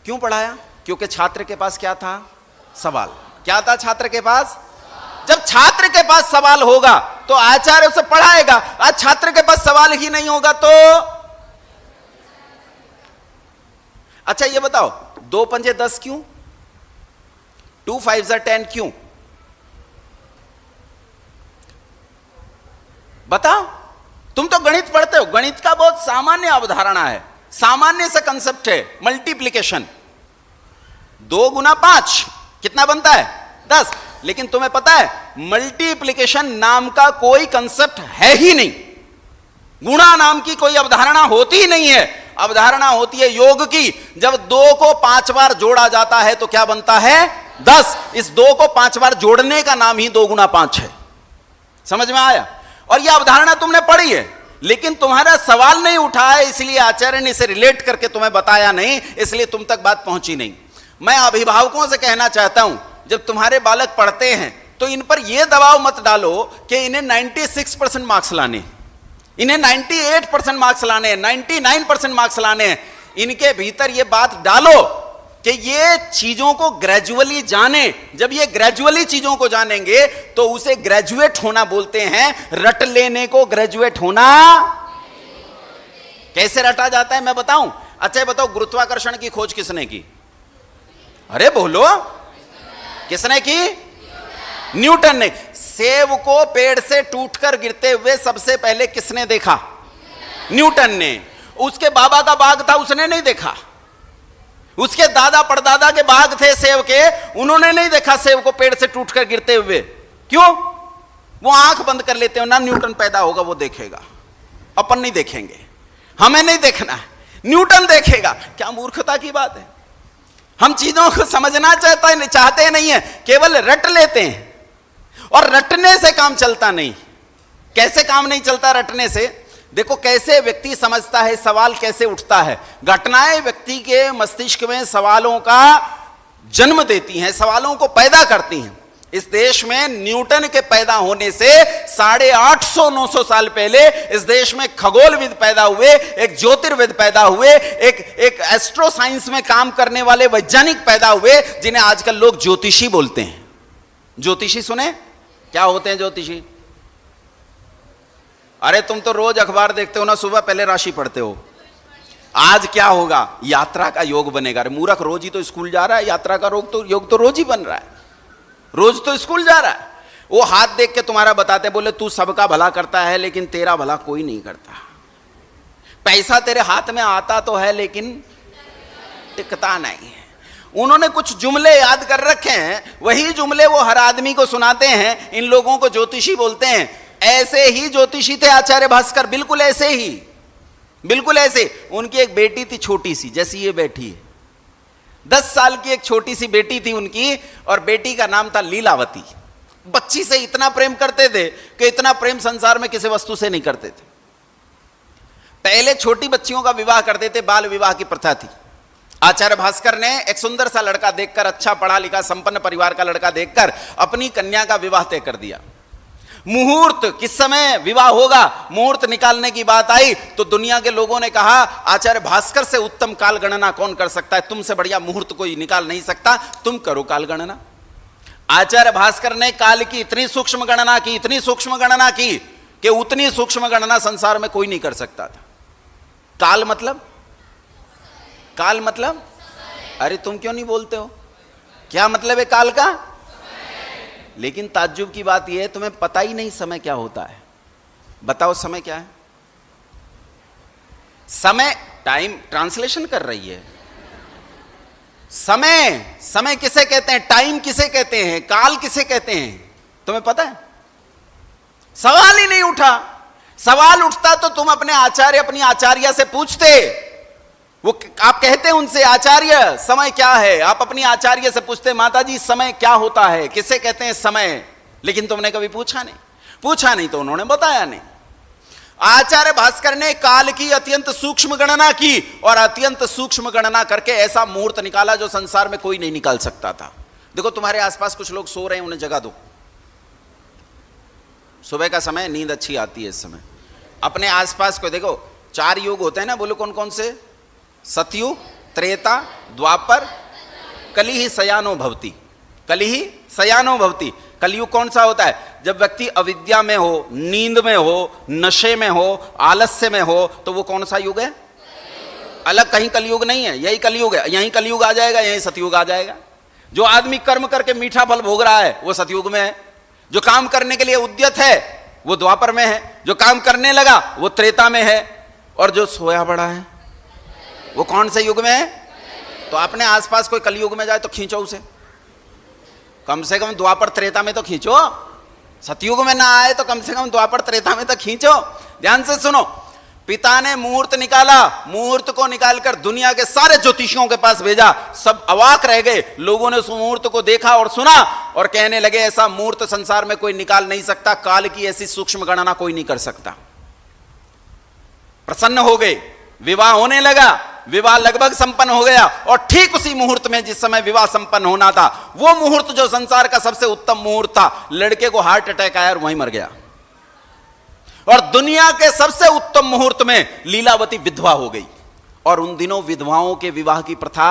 क्यों पढ़ाया? क्योंकि छात्र के पास क्या था? सवाल। क्या था छात्र के पास? जब छात्र के पास सवाल होगा तो आचार्य उसे पढ़ाएगा। आज छात्र के पास सवाल ही नहीं होगा तो अच्छा ये बताओ 2 पंजे 10 क्यों? 2 5 10 क्यों? बताओ। तुम तो गणित पढ़ते हो, गणित का बहुत सामान्य अवधारणा है, सामान्य सा कंसेप्ट है मल्टीप्लिकेशन। 2 गुना 5 कितना बनता है? 10। लेकिन तुम्हें पता है मल्टीप्लिकेशन नाम का कोई कंसेप्ट है ही नहीं, गुणा नाम की कोई अवधारणा होती ही नहीं है। अवधारणा होती है योग की। जब 2 को 5 बार जोड़ा जाता है तो क्या बनता है? 10। इस 2 को 5 बार जोड़ने का नाम ही 2 गुना 5 है। समझ में आया? और यह अवधारणा तुमने पढ़ी है, लेकिन तुम्हारा सवाल नहीं उठा है, इसलिए आचार्य ने इसे रिलेट करके तुम्हें बताया नहीं, इसलिए तुम तक बात पहुंची नहीं। मैं अभिभावकों से कहना चाहता हूं जब तुम्हारे बालक पढ़ते हैं तो इन पर यह दबाव मत डालो कि इन्हें 96% मार्क्स लाने, इन्हें 98% मार्क्स लाने, 99% मार्क्स लाने। इनके भीतर यह बात डालो कि ये चीजों को ग्रेजुअली जाने। जब ये ग्रेजुअली चीजों को जानेंगे तो उसे ग्रेजुएट होना बोलते हैं। रट लेने को ग्रेजुएट होना कैसे रटा जाता है मैं बताऊं? अच्छा बताओ गुरुत्वाकर्षण की खोज किसने की? अरे बोलो, किसने की? न्यूटन ने। सेब को पेड़ से टूटकर गिरते हुए सबसे पहले किसने देखा? न्यूटन ने। उसके बाबा का बाग था, उसने नहीं देखा। उसके दादा परदादा के बाग थे सेब के, उन्होंने नहीं देखा सेब को पेड़ से टूटकर गिरते हुए। क्यों? वो आंख बंद कर लेते हो ना, न्यूटन पैदा होगा वो देखेगा, अपन नहीं देखेंगे, हमें नहीं देखना है, न्यूटन देखेगा। क्या मूर्खता की बात है। हम चीजों को समझना चाहते नहीं है, केवल रट लेते हैं, और रटने से काम चलता नहीं। कैसे काम नहीं चलता रटने से? देखो कैसे व्यक्ति समझता है, सवाल कैसे उठता है। घटनाएं व्यक्ति के मस्तिष्क में सवालों का जन्म देती हैं, सवालों को पैदा करती हैं। इस देश में न्यूटन के पैदा होने से 850-900 साल पहले इस देश में खगोलविद पैदा हुए, एक ज्योतिर्विद पैदा हुए, एक एस्ट्रो साइंस में काम करने वाले वैज्ञानिक पैदा हुए, जिन्हें आजकल लोग ज्योतिषी बोलते हैं। ज्योतिषी सुने? क्या होते हैं ज्योतिषी? अरे तुम तो रोज अखबार देखते हो ना, सुबह पहले राशि पढ़ते हो, आज क्या होगा, यात्रा का योग बनेगा। अरे मूर्ख, रोज ही तो स्कूल जा रहा है, यात्रा का योग तो रोज ही बन रहा है, रोज तो स्कूल जा रहा है। वो हाथ देख के तुम्हारा बताते, बोले तू सबका भला करता है लेकिन तेरा भला कोई नहीं करता। पैसा तेरे हाथ में आता तो है लेकिन टिकता नहीं है। उन्होंने कुछ जुमले याद कर रखे हैं, वही जुमले वो हर आदमी को सुनाते हैं। इन लोगों को ज्योतिषी बोलते हैं। ऐसे ही ज्योतिषी थे आचार्य भास्कर, बिल्कुल ऐसे ही, बिल्कुल ऐसे। उनकी एक बेटी थी छोटी सी, जैसी ये बैठी है, 10 साल की एक छोटी सी बेटी थी उनकी, और बेटी का नाम था लीलावती। बच्ची से इतना प्रेम करते थे कि इतना प्रेम संसार में किसी वस्तु से नहीं करते थे। पहले छोटी बच्चियों का विवाह करते थे, बाल विवाह की प्रथा थी। आचार्य भास्कर ने एक सुंदर सा लड़का देखकर, अच्छा पढ़ा लिखा संपन्न परिवार का लड़का देखकर अपनी कन्या का विवाह तय कर दिया। मुहूर्त किस समय विवाह होगा, मुहूर्त निकालने की बात आई तो दुनिया के लोगों ने कहा आचार्य भास्कर से उत्तम काल गणना कौन कर सकता है, तुमसे बढ़िया मुहूर्त कोई निकाल नहीं सकता, तुम करो काल गणना। आचार्य भास्कर ने काल की इतनी सूक्ष्म गणना की, इतनी सूक्ष्म गणना की कि उतनी सूक्ष्म गणना संसार में कोई नहीं कर सकता था। काल मतलब, काल मतलब, अरे तुम क्यों नहीं बोलते हो, क्या मतलब है काल का? लेकिन ताज्जुब की बात यह है तुम्हें पता ही नहीं समय क्या होता है। बताओ समय क्या है? समय, टाइम ट्रांसलेशन कर रही है। समय, समय किसे कहते हैं, टाइम किसे कहते हैं, काल किसे कहते हैं, तुम्हें पता है? सवाल ही नहीं उठा। सवाल उठता तो तुम अपने आचार्य, अपनी आचार्य से पूछते। वो आप कहते हैं उनसे आचार्य समय क्या है, आप अपनी आचार्य से पूछते माता जी समय क्या होता है, किसे कहते हैं समय। लेकिन तुमने कभी पूछा नहीं, पूछा नहीं तो उन्होंने बताया नहीं। आचार्य भास्कर ने काल की अत्यंत सूक्ष्म गणना की, और अत्यंत सूक्ष्म गणना करके ऐसा मुहूर्त निकाला जो संसार में कोई नहीं निकाल सकता था। देखो तुम्हारे आसपास कुछ लोग सो रहे हैं, उन्हें जगा दो। सुबह का समय नींद अच्छी आती है इस समय। अपने आसपास को देखो, 4 युग होते हैं ना, बोलो कौन कौन से? सतयुग, त्रेता, द्वापर, कली ही शयानो भवति। कली ही शयानो भवति। कलयुग कौन सा होता है? जब व्यक्ति अविद्या में हो, नींद में हो, नशे में हो, आलस्य में हो, तो वो कौन सा युग है? अलग कहीं कलयुग नहीं है, यही कलयुग है। यही कलयुग आ जाएगा, यही सतयुग आ जाएगा। जो आदमी कर्म करके मीठा फल भोग रहा है वो सतयुग में है। जो काम करने के लिए उद्यत है वो द्वापर में है। जो काम करने लगा वो त्रेता में है। और जो सोया पड़ा है वो कौन से युग में है? तो अपने आसपास कोई कलयुग में जाए तो खींचो उसे, कम से कम द्वापर त्रेता में तो खींचो। सतयुग में ना आए तो कम से कम द्वापर त्रेता में तो खींचो। ध्यान से सुनो, पिता ने मुहूर्त निकाला, मुहूर्त को निकालकर दुनिया के सारे ज्योतिषियों के पास भेजा। सब अवाक रह गए। लोगों ने उस मुहूर्त को देखा और सुना और कहने लगे ऐसा मुहूर्त संसार में कोई निकाल नहीं सकता, काल की ऐसी सूक्ष्म गणना कोई नहीं कर सकता। प्रसन्न हो गए, विवाह होने लगा। विवाह लगभग संपन्न हो गया, और ठीक उसी मुहूर्त में जिस समय विवाह संपन्न होना था, वो मुहूर्त जो संसार का सबसे उत्तम मुहूर्त था, लड़के को हार्ट अटैक आया और वहीं मर गया। और दुनिया के सबसे उत्तम मुहूर्त में लीलावती विधवा हो गई। और उन दिनों विधवाओं के विवाह की प्रथा,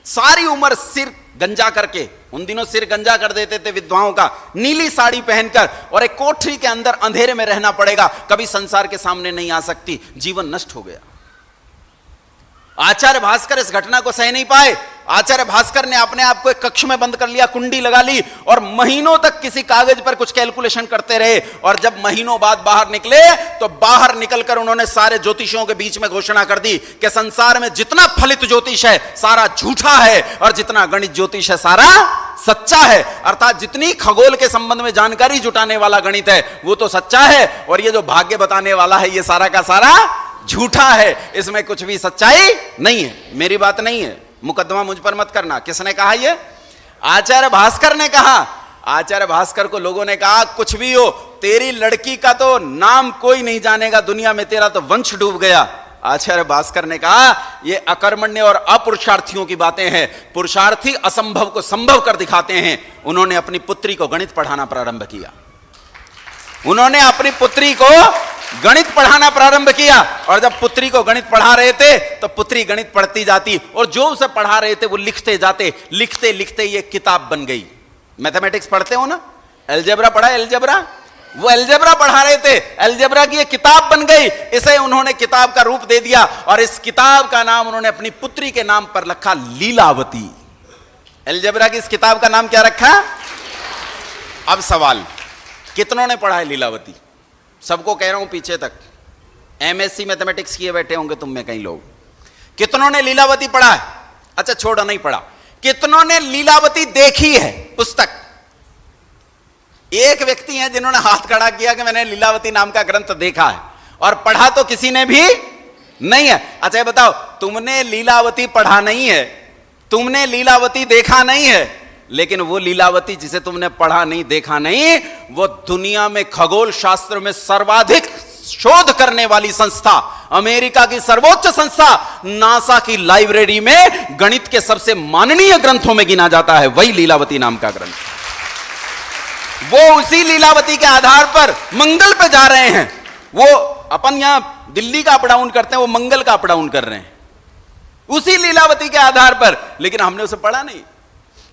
सारी उम्र सिर गंजा करके, उन दिनों सिर गंजा कर देते थे विधवाओं का, नीली साड़ी पहनकर, और एक कोठरी के अंदर अंधेरे में रहना पड़ेगा, कभी संसार के सामने नहीं आ सकती। जीवन नष्ट हो गया। आचार्य भास्कर इस घटना को सह नहीं पाए। आचार्य भास्कर ने अपने आप को एक कक्ष में बंद कर लिया, कुंडी लगा ली और महीनों तक किसी कागज पर कुछ कैलकुलेशन करते रहे। और जब महीनों बाद बाहर निकले तो बाहर निकलकर उन्होंने सारे ज्योतिषियों के बीच में घोषणा कर दी कि संसार में जितना फलित ज्योतिष है सारा झूठा है और जितना गणित ज्योतिष है सारा सच्चा है। अर्थात जितनी खगोल के संबंध में जानकारी जुटाने वाला गणित है वो तो सच्चा है और ये जो भाग्य बताने वाला है ये सारा का सारा झूठा है, इसमें कुछ भी सच्चाई नहीं है। मेरी बात नहीं है, मुकदमा मुझ पर मत करना। किसने कहा ये? आचार्य भास्कर ने कहा। आचार्य भास्कर को लोगों ने कहा कुछ भी हो, तेरी लड़की का तो नाम कोई नहीं जानेगा दुनिया में, तेरा तो वंश डूब गया। आचार्य भास्कर ने कहा ये अकर्मण्य और अपुरुषार्थियों की बातें हैं, पुरुषार्थी असंभव को संभव कर दिखाते हैं। उन्होंने अपनी पुत्री को गणित पढ़ाना प्रारंभ किया। उन्होंने अपनी पुत्री को गणित पढ़ाना प्रारंभ किया और जब पुत्री को गणित पढ़ा रहे थे तो पुत्री गणित पढ़ती जाती और जो उसे पढ़ा रहे थे वो लिखते जाते। लिखते लिखते ये किताब बन गई। मैथमेटिक्स पढ़ते हो ना, अलजेब्रा पढ़ा, अलजेब्रा, वो अलजेब्रा पढ़ा रहे थे, अलजेब्रा की एक किताब बन गई। इसे उन्होंने किताब का रूप दे दिया और इस किताब का नाम उन्होंने अपनी पुत्री के नाम पर रखा, लीलावती। अलजेब्रा की इस किताब का नाम क्या रखा? अब सवाल, कितनों ने पढ़ा है लीलावती? सबको कह रहा हूं पीछे तक, एमएससी मैथमेटिक्स किए बैठे होंगे तुम में कई लोग। कितनों ने लीलावती पढ़ा है? अच्छा छोड़ो, नहीं पढ़ा। कितनों ने लीलावती देखी है पुस्तक? एक व्यक्ति है जिन्होंने हाथ खड़ा किया कि मैंने लीलावती नाम का ग्रंथ देखा है, और पढ़ा तो किसी ने भी नहीं है। अच्छा बताओ, तुमने लीलावती पढ़ा नहीं है, तुमने लीलावती देखा नहीं है, लेकिन वो लीलावती जिसे तुमने पढ़ा नहीं देखा नहीं, वो दुनिया में खगोल शास्त्र में सर्वाधिक शोध करने वाली संस्था, अमेरिका की सर्वोच्च संस्था नासा की लाइब्रेरी में गणित के सबसे माननीय ग्रंथों में गिना जाता है, वही लीलावती नाम का ग्रंथ। वो उसी लीलावती के आधार पर मंगल पे जा रहे हैं। वो अपन यहां दिल्ली का अप डाउन करते हैं, वो मंगल का अप डाउन कर रहे हैं उसी लीलावती के आधार पर, लेकिन हमने उसे पढ़ा नहीं।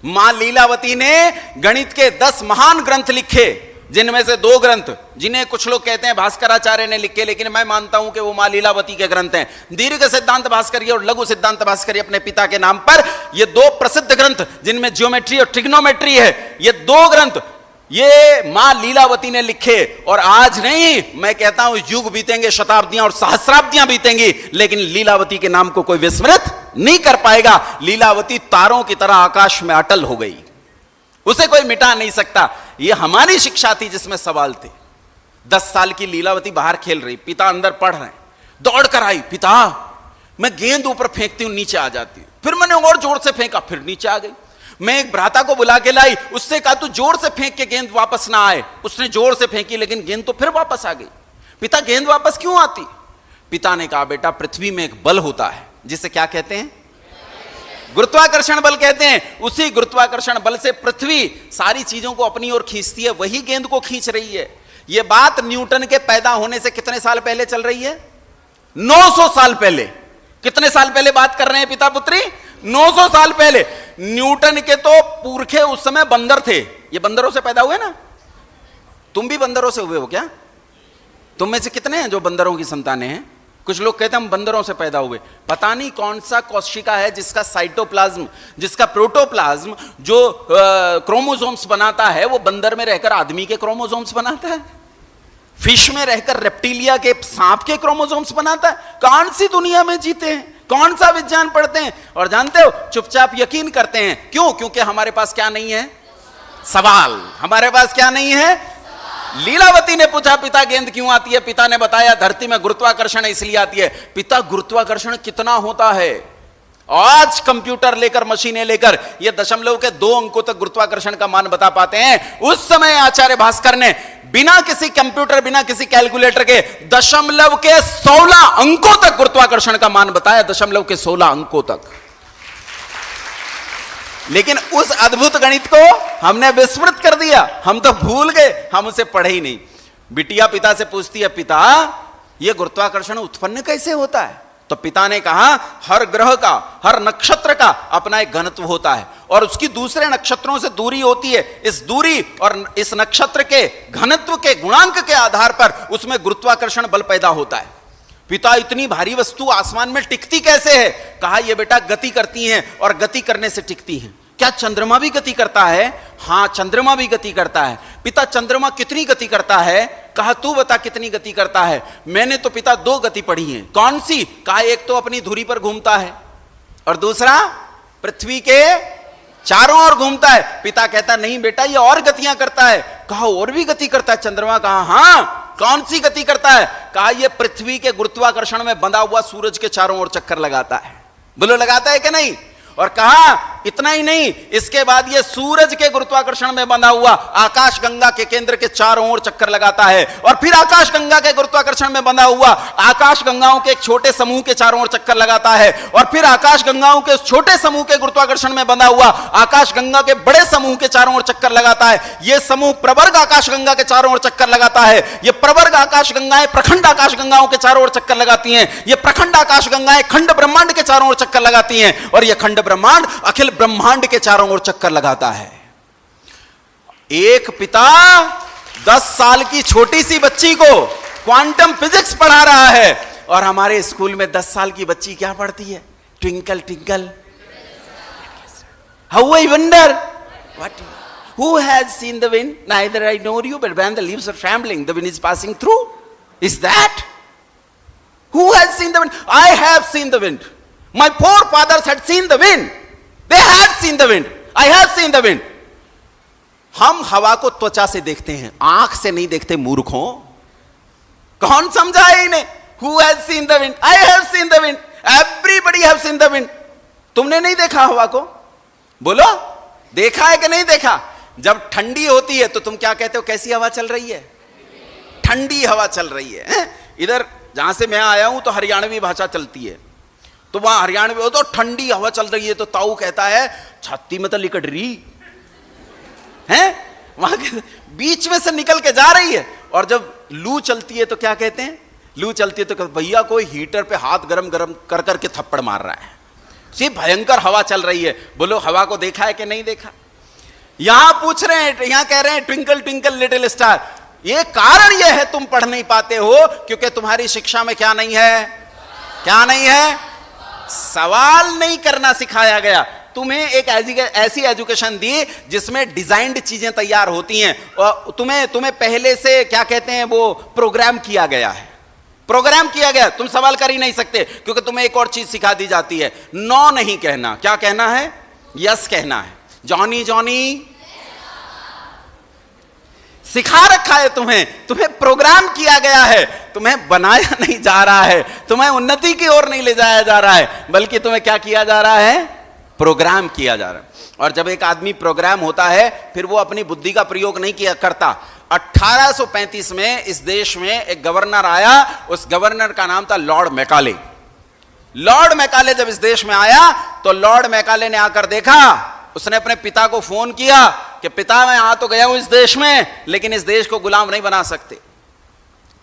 मां लीलावती ने गणित के 10 महान ग्रंथ लिखे, जिनमें से 2 ग्रंथ जिन्हें कुछ लोग कहते हैं भास्कराचार्य ने लिखे, लेकिन मैं मानता हूं कि वो मां लीलावती के ग्रंथ हैं। दीर्घ सिद्धांत भास्करी और लघु सिद्धांत भास्करी अपने पिता के नाम पर, ये 2 प्रसिद्ध ग्रंथ जिनमें ज्योमेट्री और ट्रिग्नोमेट्री है, ये 2 ग्रंथ ये मां लीलावती ने लिखे। और आज नहीं, मैं कहता हूं युग बीतेंगे, शताब्दियां और सहस्राब्दियां बीतेंगी, लेकिन लीलावती के नाम को कोई विस्मृत नहीं कर पाएगा। लीलावती तारों की तरह आकाश में अटल हो गई, उसे कोई मिटा नहीं सकता। यह हमारी शिक्षा थी जिसमें सवाल थे। 10 साल की लीलावती बाहर खेल रही, पिता अंदर पढ़ रहे हैं, दौड़ कर आई, पिता मैं गेंद ऊपर फेंकती हूं, नीचे आ जाती हूं। फिर मैंने और जोर से फेंका, फिर नीचे आ गई। मैं एक भ्राता को बुला के लाई, उससे कहा तू जोर से फेंक के गेंद वापस ना आए। उसने जोर से फेंकी, लेकिन गेंद तो फिर वापस आ गई। पिता गेंद वापस क्यों आती? पिता ने कहा बेटा पृथ्वी में एक बल होता है जिसे क्या कहते हैं? गुरुत्वाकर्षण बल कहते हैं। उसी गुरुत्वाकर्षण बल से पृथ्वी सारी चीजों को अपनी ओर खींचती है, वही गेंद को खींच रही है। यह बात न्यूटन के पैदा होने से कितने साल पहले चल रही है? 900 साल पहले। कितने साल पहले बात कर रहे हैं पिता पुत्री? 900 साल पहले। न्यूटन के तो पुरखे उस समय बंदर थे। ये बंदरों से पैदा हुए ना? तुम भी बंदरों से हुए हो क्या? तुम में से कितने हैं जो बंदरों की संतानें हैं? कुछ लोग कहते हैं हम बंदरों से पैदा हुए। पता नहीं कौन सा कोशिका है जिसका साइटोप्लाज्म, जिसका प्रोटोप्लाज्म जो क्रोमोसोम्स बनाता है, वो बंदर में रहकर आदमी के क्रोमोसोम्स बनाता है, फिश में रहकर रेप्टिलिया के, सांप के क्रोमोसोम्स बनाता है। कौन सी दुनिया में जीते हैं? कौन सा विज्ञान पढ़ते हैं? और जानते हो, चुपचाप यकीन करते हैं। क्यों? क्योंकि हमारे पास क्या नहीं है? सवाल। हमारे पास क्या नहीं है? लीलावती ने पूछा पिता गेंद क्यों आती है? पिता ने बताया धरती में गुरुत्वाकर्षण इसलिए आती है। पिता गुरुत्वाकर्षण कितना होता है? आज कंप्यूटर लेकर, मशीनें लेकर ये दशमलव के 2 अंकों तक गुरुत्वाकर्षण का मान बता पाते हैं। उस समय आचार्य भास्कर ने बिना किसी कंप्यूटर, बिना किसी कैलकुलेटर के दशमलव के 16 अंकों तक गुरुत्वाकर्षण का मान बताया, दशमलव के 16 अंकों तक। लेकिन उस अद्भुत गणित को हमने विस्मृत कर दिया, हम तो भूल गए, हम उसे पढ़े ही नहीं। बिटिया पिता से पूछती है पिता यह गुरुत्वाकर्षण उत्पन्न कैसे होता है? तो पिता ने कहा हर ग्रह का, हर नक्षत्र का अपना एक घनत्व होता है और उसकी दूसरे नक्षत्रों से दूरी होती है। इस दूरी और इस नक्षत्र के घनत्व के गुणांक के आधार पर उसमें गुरुत्वाकर्षण बल पैदा होता है। पिता इतनी भारी वस्तु आसमान में टिकती कैसे है? कहा ये बेटा गति करती हैं और गति करने से टिकती हैं। क्या चंद्रमा भी गति करता है? हां, चंद्रमा भी गति करता है। पिता चंद्रमा कितनी गति करता है? कहा तू बता कितनी गति करता है। मैंने तो पिता 2 गति पढ़ी है। कौन सी? कहा एक तो अपनी धुरी पर घूमता है और दूसरा पृथ्वी के चारों ओर घूमता है। पिता कहता नहीं बेटा ये और गतियां करता है। कहा और भी गति करता है चंद्रमा? कहा हां, कौन सी गति करता है? कहा ये पृथ्वी के गुरुत्वाकर्षण में बंधा हुआ सूरज के चारों ओर चक्कर लगाता है। बोलो लगाता है कि नहीं? और कहा इतना ही नहीं, इसके बाद ये सूरज के गुरुत्वाकर्षण में बंधा हुआ आकाश गंगा के केंद्र के चारों ओर चक्कर लगाता है, और फिर आकाश गंगा के गुरुत्वाकर्षण में बंधा हुआ आकाश गंगाओं के एक छोटे समूह के चारों ओर चक्कर लगाता है, और फिर आकाश गंगाओं के उस छोटे समूह के गुरुत्वाकर्षण में बंधा हुआ आकाश गंगा के बड़े समूह के चारों ओर चक्कर लगाता है। यह समूह प्रवर्ग आकाश गंगा के चारों ओर चक्कर लगाता है। यह प्रवर्ग आकाश गंगाएं प्रखंड आकाश गंगाओं के चारों ओर चक्कर लगाती हैं। यह प्रखंड आकाश गंगाएं खंड ब्रह्मांड के चारों ओर चक्कर लगाती हैं, और यह खंड ब्रह्मांड अखिल ब्रह्मांड के चारों ओर चक्कर लगाता है। एक पिता 10 साल की छोटी सी बच्ची को क्वांटम फिजिक्स पढ़ा रहा है, और हमारे स्कूल में 10 साल की बच्ची क्या पढ़ती है? Twinkle twinkle how I wonder what who has seen the wind neither I nor you but when the leaves are trembling the wind is passing through. Is that who has seen the wind? I have seen the wind. My forefathers had seen the wind. They had seen the wind. I have seen the wind. हम हवा को त्वचा से देखते हैं, आंख से नहीं देखते मूर्खों। कौन समझा है इन्हें? Who has seen the wind? I have seen the wind. Everybody have seen the wind. तुमने नहीं देखा हवा को? बोलो, देखा है कि नहीं देखा? जब ठंडी होती है तो तुम क्या कहते हो? कैसी हवा चल रही है? ठंडी हवा चल रही है। इधर जहां से मैं आया हूं तो हरियाणवी भाषा चलती है, तो वहां हरियाणवी हो तो ठंडी हवा चल रही है, तो ताऊ कहता है छाती में तो लिकट रही है, वहां बीच में से निकल के जा रही है। और जब लू चलती है तो क्या कहते हैं? लू चलती है तो भैया कोई हीटर पे हाथ गरम गरम कर करके थप्पड़ मार रहा है, सी भयंकर हवा चल रही है। बोलो हवा को देखा है कि नहीं देखा? यहां पूछ रहे हैं, यहां कह रहे हैं ट्विंकल ट्विंकल लिटिल स्टार। ये कारण यह है तुम पढ़ नहीं पाते हो क्योंकि तुम्हारी शिक्षा में क्या नहीं है? क्या नहीं है? सवाल नहीं करना सिखाया गया। तुम्हें एक ऐसी एजुकेशन दी जिसमें डिजाइंड चीजें तैयार होती हैं, और तुम्हें पहले से क्या कहते हैं वो प्रोग्राम किया गया है। प्रोग्राम किया गया, तुम सवाल कर ही नहीं सकते क्योंकि तुम्हें एक और चीज सिखा दी जाती है, नो नहीं कहना। क्या कहना है? यस कहना है। जॉनी जॉनी सिखा रखा है तुम्हें प्रोग्राम किया गया है, तुम्हें बनाया नहीं जा रहा है, तुम्हें उन्नति की ओर नहीं ले जाया जा रहा है, बल्कि तुम्हें क्या किया जा रहा है? प्रोग्राम किया जा रहा है। और जब एक आदमी प्रोग्राम होता है फिर वो अपनी बुद्धि का प्रयोग नहीं किया करता। 1835 में इस देश में एक गवर्नर आया, उस गवर्नर का नाम था लॉर्ड मैकाले। लॉर्ड मैकाले जब इस देश में आया तो लॉर्ड मैकाले ने आकर देखा, उसने अपने पिता को फोन किया कि पिता मैं आ तो गया हूं इस देश में, लेकिन इस देश को गुलाम नहीं बना सकते।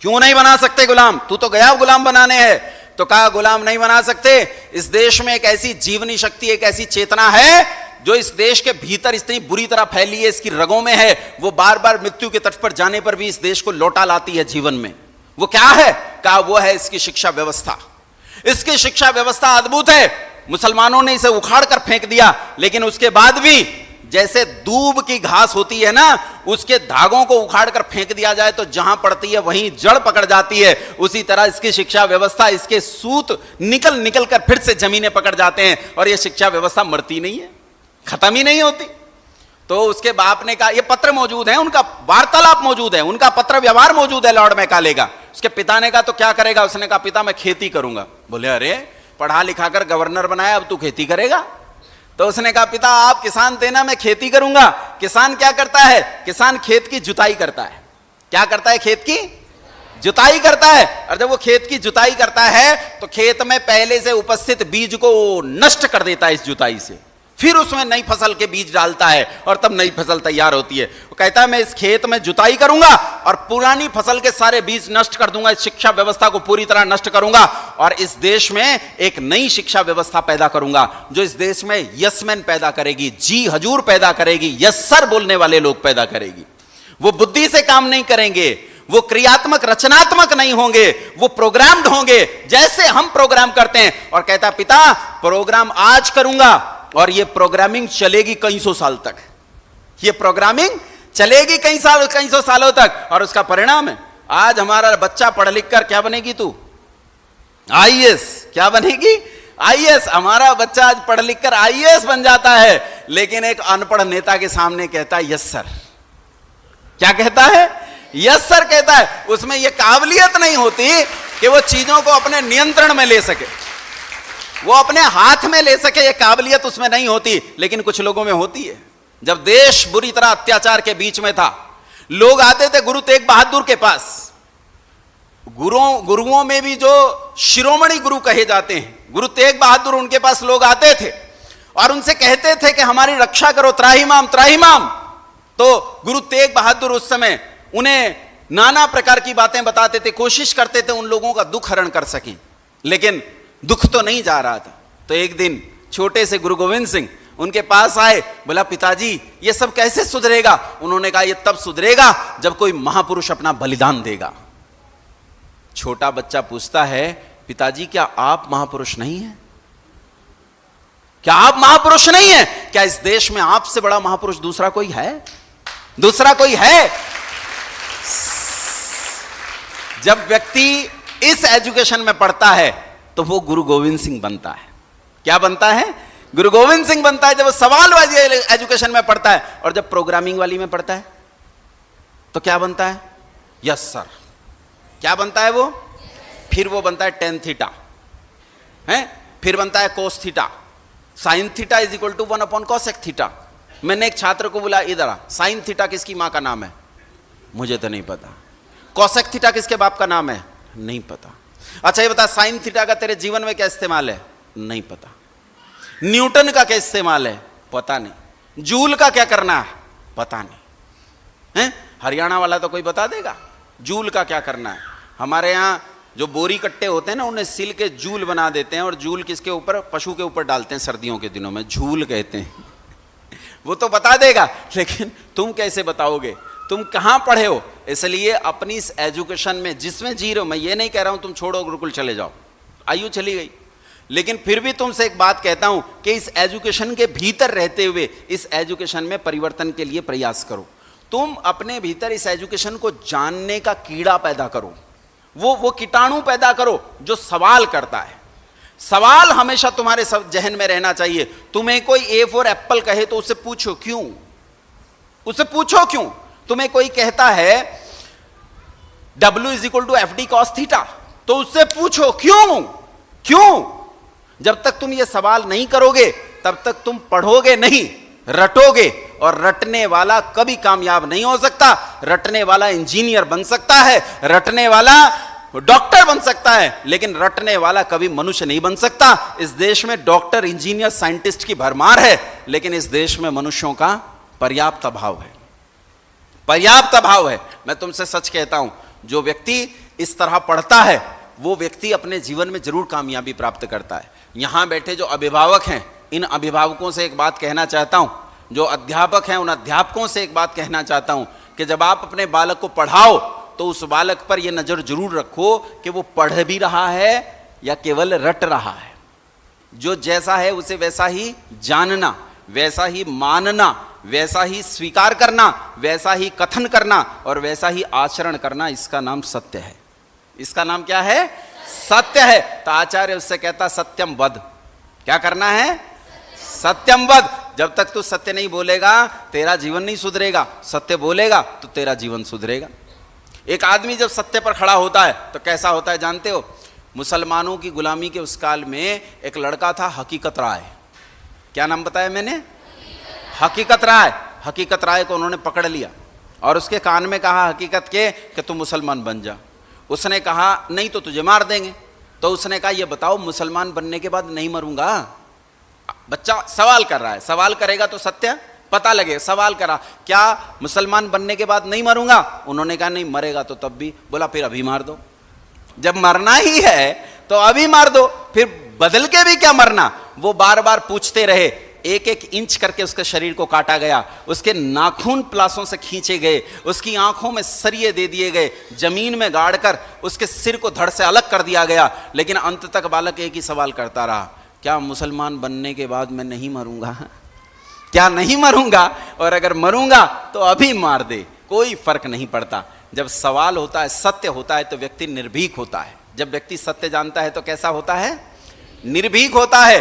क्यों नहीं बना सकते गुलाम? तू तो गया गुलाम बनाने है। तो कहा गुलाम नहीं बना सकते, इस देश में एक ऐसी जीवनी शक्ति, एक ऐसी चेतना है जो इस देश के भीतर इतनी बुरी तरह फैली है, इसकी रगों में है, वो बार बार मृत्यु के तट पर जाने पर भी इस देश को लौटा लाती है जीवन में। वो क्या है? कहा वो है इसकी शिक्षा व्यवस्था। इसकी शिक्षा व्यवस्था अद्भुत है। मुसलमानों ने इसे उखाड़ कर फेंक दिया, लेकिन उसके बाद भी जैसे दूब की घास होती है ना, उसके धागों को उखाड़ कर फेंक दिया जाए तो जहां पड़ती है वहीं जड़ पकड़ जाती है, उसी तरह इसकी शिक्षा व्यवस्था, इसके सूत निकल निकल कर फिर से जमीनें पकड़ जाते हैं, और यह शिक्षा व्यवस्था मरती नहीं है, खत्म ही नहीं होती। तो उसके बाप ने कहा, ये पत्र मौजूद है, उनका वार्तालाप मौजूद है, उनका पत्र व्यवहार मौजूद है लॉर्ड मैकाले का। उसके पिता ने कहा तो क्या करेगा? उसने कहा पिता मैं खेती करूंगा। बोले अरे पढ़ा लिखा कर गवर्नर बनाया, अब तू खेती करेगा? तो उसने कहा पिता आप किसान थे ना, मैं खेती करूंगा। किसान क्या करता है? किसान खेत की जुताई करता है। क्या करता है? खेत की जुताई करता है। और जब वो खेत की जुताई करता है तो खेत में पहले से उपस्थित बीज को नष्ट कर देता है इस जुताई से, फिर उसमें नई फसल के बीज डालता है और तब नई फसल तैयार होती है। वो कहता है मैं इस खेत में जुताई करूंगा और पुरानी फसल के सारे बीज नष्ट कर दूंगा, इस शिक्षा व्यवस्था को पूरी तरह नष्ट करूंगा, और इस देश में एक नई शिक्षा व्यवस्था पैदा करूंगा जो इस देश में यसमैन पैदा करेगी, जी हजूर पैदा करेगी, यस सर बोलने वाले लोग पैदा करेगी। वो बुद्धि से काम नहीं करेंगे, वो क्रियात्मक रचनात्मक नहीं होंगे, वो प्रोग्राम्ड होंगे जैसे हम प्रोग्राम करते हैं। और कहता पिता प्रोग्राम आज करूंगा और ये प्रोग्रामिंग चलेगी कई सौ साल तक, ये प्रोग्रामिंग चलेगी कई सौ सालों तक। और उसका परिणाम है आज हमारा बच्चा पढ़ लिख कर क्या बनेगी तू? आईएएस। क्या बनेगी? आईएएस। हमारा बच्चा आज पढ़ लिख कर आईएएस बन जाता है, लेकिन एक अनपढ़ नेता के सामने कहता है यस सर। क्या कहता है? यस सर कहता है। उसमें यह काबिलियत नहीं होती कि वो चीजों को अपने नियंत्रण में ले सके, वो अपने हाथ में ले सके, यह काबिलियत उसमें नहीं होती। लेकिन कुछ लोगों में होती है। जब देश बुरी तरह अत्याचार के बीच में था, लोग आते थे गुरु तेग बहादुर के पास। गुरुओं में भी जो शिरोमणि गुरु कहे जाते हैं, गुरु तेग बहादुर, उनके पास लोग आते थे और उनसे कहते थे कि हमारी रक्षा करो, त्राहिमाम त्राहिमाम। तो गुरु तेग बहादुर उस समय उन्हें नाना प्रकार की बातें बताते थे, कोशिश करते थे उन लोगों का दुख हरण कर सकें, लेकिन दुख तो नहीं जा रहा था। तो एक दिन छोटे से गुरु गोविंद सिंह उनके पास आए, बोला पिताजी ये सब कैसे सुधरेगा? उन्होंने कहा ये तब सुधरेगा जब कोई महापुरुष अपना बलिदान देगा। छोटा बच्चा पूछता है पिताजी क्या आप महापुरुष नहीं हैं? क्या आप महापुरुष नहीं हैं? क्या इस देश में आपसे बड़ा महापुरुष दूसरा कोई है? दूसरा कोई है? जब व्यक्ति इस एजुकेशन में पढ़ता है तो वो गुरु गोविंद सिंह बनता है। क्या बनता है? गुरु गोविंद सिंह बनता है जब वो सवाल वाली एजुकेशन में पढ़ता है। और जब प्रोग्रामिंग वाली में पढ़ता है तो क्या बनता है? Yes sir. क्या बनता है वो? फिर वो बनता है टेन थीटा, है? फिर बनता है cos theta. Sine theta is equal to 1/cosec theta. मैंने एक छात्र को बोला इधर आ, साइन थीटा किसकी मां का नाम है? मुझे तो नहीं पता। कोसेक थीटा किसके बाप का नाम है? नहीं पता। अच्छा ये बता साइन थीटा का तेरे जीवन में क्या इस्तेमाल है? नहीं पता। न्यूटन का क्या इस्तेमाल है? पता नहीं। जूल का क्या करना है? पता नहीं। है? हरियाणा वाला तो कोई बता देगा जूल का क्या करना है। हमारे यहाँ जो बोरी कट्टे होते हैं ना, उन्हें सिल के जूल बना देते हैं, और जूल किसके ऊपर? पशु के ऊपर डालते हैं सर्दियों के दिनों में, झूल कहते हैं। वो तो बता देगा, लेकिन तुम कैसे बताओगे? तुम कहां पढ़े हो? इसलिए अपनी इस एजुकेशन में जिसमें जी रहे हो, मैं ये नहीं कह रहा हूं तुम छोड़ो गुरुकुल चले जाओ, आयु चली गई, लेकिन फिर भी तुमसे एक बात कहता हूं कि इस एजुकेशन के भीतर रहते हुए इस एजुकेशन में परिवर्तन के लिए प्रयास करो। तुम अपने भीतर इस एजुकेशन को जानने का कीड़ा पैदा करो, वो कीटाणु पैदा करो जो सवाल करता है। सवाल हमेशा तुम्हारे सब जहन में रहना चाहिए। तुम्हें कोई ए फॉर एप्पल कहे तो उससे पूछो क्यों, उससे पूछो क्यों। तुम्हें कोई कहता है W is equal to FD cos theta, तो उससे पूछो क्यों, क्यों। जब तक तुम ये सवाल नहीं करोगे तब तक तुम पढ़ोगे नहीं, रटोगे, और रटने वाला कभी कामयाब नहीं हो सकता। रटने वाला इंजीनियर बन सकता है, रटने वाला डॉक्टर बन सकता है, लेकिन रटने वाला कभी मनुष्य नहीं बन सकता। इस देश में डॉक्टर, इंजीनियर, साइंटिस्ट की भरमार है, लेकिन इस देश में मनुष्यों का पर्याप्त अभाव है, पर्याप्त अभाव है। मैं तुमसे सच कहता हूं, जो व्यक्ति इस तरह पढ़ता है वो व्यक्ति अपने जीवन में जरूर कामयाबी प्राप्त करता है। यहां बैठे जो अभिभावक हैं, इन अभिभावकों से एक बात कहना चाहता हूं, जो अध्यापक हैं उन अध्यापकों से एक बात कहना चाहता हूं कि जब आप अपने बालक को पढ़ाओ तो उस बालक पर यह नजर जरूर रखो कि वो पढ़ भी रहा है या केवल रट रहा है। जो जैसा है उसे वैसा ही जानना, वैसा ही मानना, वैसा ही स्वीकार करना, वैसा ही कथन करना और वैसा ही आचरण करना, इसका नाम सत्य है। इसका नाम क्या है? सत्य है। तो आचार्य उससे कहता सत्यम वद। क्या करना है? सत्यम वद। जब तक तू सत्य नहीं बोलेगा तेरा जीवन नहीं सुधरेगा, सत्य बोलेगा तो तेरा जीवन सुधरेगा। एक आदमी जब सत्य पर खड़ा होता है तो कैसा होता है जानते हो? मुसलमानों की गुलामी के उस काल में एक लड़का था हकीकत राय। क्या नाम बताया मैंने? हकीकत राय। हकीकत राय को उन्होंने पकड़ लिया और उसके कान में कहा हकीकत के कि तू मुसलमान बन जा। उसने कहा नहीं तो तुझे मार देंगे। तो उसने कहा ये बताओ मुसलमान बनने के बाद नहीं मरूंगा? बच्चा सवाल कर रहा है, सवाल करेगा तो सत्य पता लगे। सवाल करा क्या मुसलमान बनने के बाद नहीं मरूंगा? उन्होंने कहा नहीं मरेगा तो तब भी। बोला फिर अभी मार दो, जब मरना ही है तो अभी मार दो, फिर बदल के भी क्या मरना। वो बार बार पूछते रहे एक एक इंच करके उसके शरीर को काटा गया, उसके नाखून प्लासों से खींचे गए, उसकी आंखों में सरिये दे दिए गए, जमीन में गाड़ कर उसके सिर को धड़ से अलग कर दिया गया। लेकिन अंत तक बालक एक ही सवाल करता रहा, क्या मुसलमान बनने के बाद मैं नहीं मरूंगा? क्या नहीं मरूंगा? और अगर मरूंगा तो अभी मार दे, कोई फर्क नहीं पड़ता। जब सवाल होता है, सत्य होता है, तो व्यक्ति निर्भीक होता है। जब व्यक्ति सत्य जानता है तो कैसा होता है? निर्भीक होता है।